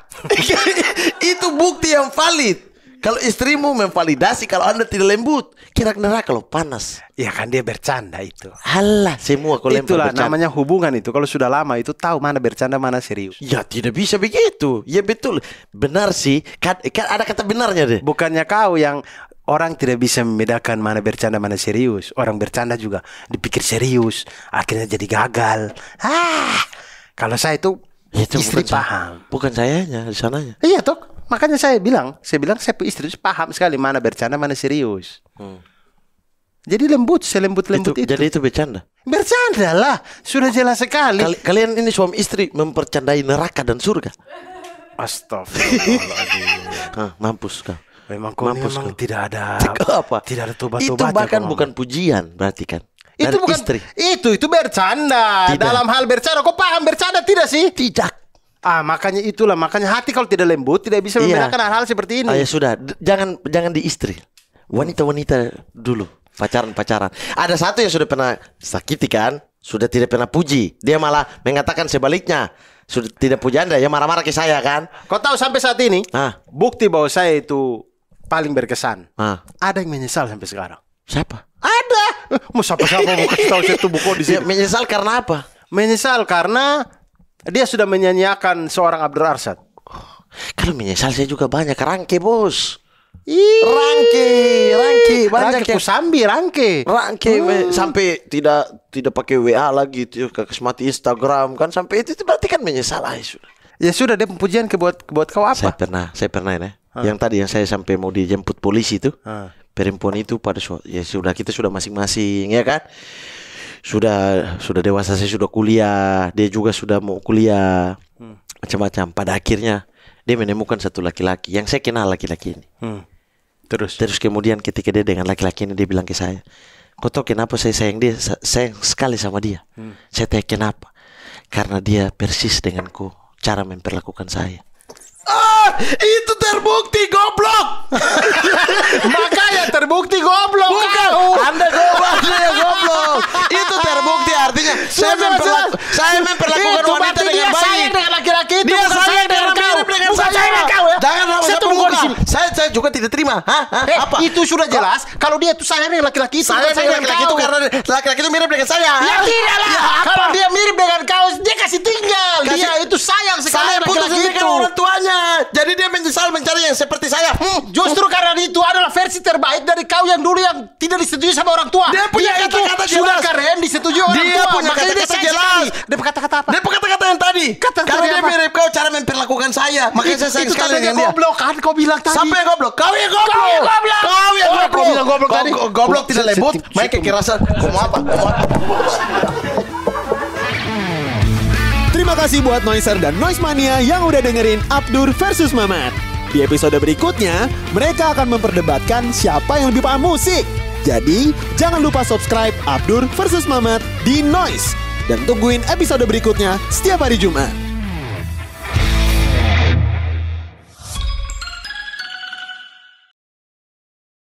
Itu bukti yang valid. Kalau istrimu memvalidasi kalau Anda tidak lembut, kerak neraka loh, panas. Ya kan dia bercanda itu. Alah, semua kau lempar itulah bercanda. namanya hubungan itu. Kalau sudah lama itu tahu mana bercanda mana serius. Ya tidak bisa begitu. Ya betul. Benar sih. Kan ada kata benarnya deh. Bukannya kau yang orang tidak bisa membedakan mana bercanda mana serius. Orang bercanda juga dipikir serius, akhirnya jadi gagal. Kalau saya itu istri paham. Bukan sayanya di sananya. Iya toh. Makanya saya bilang saya istri itu paham sekali mana bercanda mana serius. Jadi lembut, selembut-lembut itu. Jadi itu bercanda. Bercanda lah, sudah jelas sekali. Kalian ini suami istri mempercandai neraka dan surga. Astagfirullahaladzim. Mampus kau. Memang tidak ada apa? Tidak ada tobat-tobat. Itu bahkan bukan pujian berarti kan. Itu bukan istri. Itu bercanda. Tidak. Dalam hal bercanda, kau paham bercanda tidak sih? Tidak. Makanya hati kalau tidak lembut tidak bisa membedakan hal-hal seperti ini. Ya sudah, jangan di istri. Wanita-wanita dulu, pacaran. Ada satu yang sudah pernah sakiti kan, sudah tidak pernah puji. Dia malah mengatakan sebaliknya. Sudah tidak puji Anda, ya marah-marah ke saya kan. Kau tahu sampai saat ini, bukti bahwa saya itu paling berkesan. Ada yang menyesal sampai sekarang. Siapa? Ada. Mau siapa-siapa mau kasih tahu saya tubuh kau di sini. Menyesal karena apa? Menyesal karena dia sudah menyanyiakan seorang Abdur Arsyad. Kalau menyesal saya juga banyak. Rangke bos. Rangke banyak ya. Kusambi Rangke sampai tidak pakai WA lagi, mati Instagram kan, sampai itu berarti kan menyesal aja sudah. Ya sudah, dia pujian buat kau apa? Saya pernah ini. Yang tadi yang saya sampai mau dijemput polisi itu. Perempuan itu pada ya sudah, kita sudah masing-masing ya kan. Sudah dewasa, saya sudah kuliah, dia juga sudah mau kuliah, macam-macam. Pada akhirnya dia menemukan satu laki-laki yang saya kenal laki-laki ini. Terus kemudian ketika dia dengan laki-laki ini, dia bilang ke saya, kau tahu kenapa saya sayang sekali sama dia? Saya tanya kenapa? Karena dia persis denganku cara memperlakukan saya. Itu terbukti goblok. Makanya terbukti goblok. Bukan, Anda goblok. Itu terbukti, artinya saya memperlakukan wanita dengan baik. Sayang dengan laki-laki itu. Dia sayang dengan kau. Bukan sayang kau ya. Jangan saya tunggu di sini. Saya juga tidak terima. Apa? Itu sudah jelas kalau dia itu sayang dengan laki-laki itu. Sayang dengan laki-laki itu karena laki-laki itu mirip dengan saya. Ya tidak lah. Kalau dia mirip dengan kau, dia kasih tinggal. Dia itu sayang sekali dengan laki-laki itu. Orang tuanya. Jadi dia menyesal mencari yang seperti saya. Justru karena itu adalah versi terbaik dari kau yang dulu yang tidak disetujui sama orang tua. Dia punya kata-kata jelas. Sudah keren disetujui orang tua. Dia punya kata-kata jelas. Dia kata-kata apa? Dia kata-kata yang tadi. Kalau dia mirip kau cara memperlakukan saya, makanya saya sayang sekali dengan dia. Goblok kan kau bilang tadi. Sampai goblok. Kau yang goblok. Kau bilang goblok tadi. Goblok tidak lembut. Main kekerasan. Kau mau apa? Terima kasih buat Noiser dan Noise Mania yang udah dengerin Abdur versus Mamat. Di episode berikutnya, mereka akan memperdebatkan siapa yang lebih paham musik. Jadi, jangan lupa subscribe Abdur versus Mamat di Noise. Dan tungguin episode berikutnya setiap hari Jumat.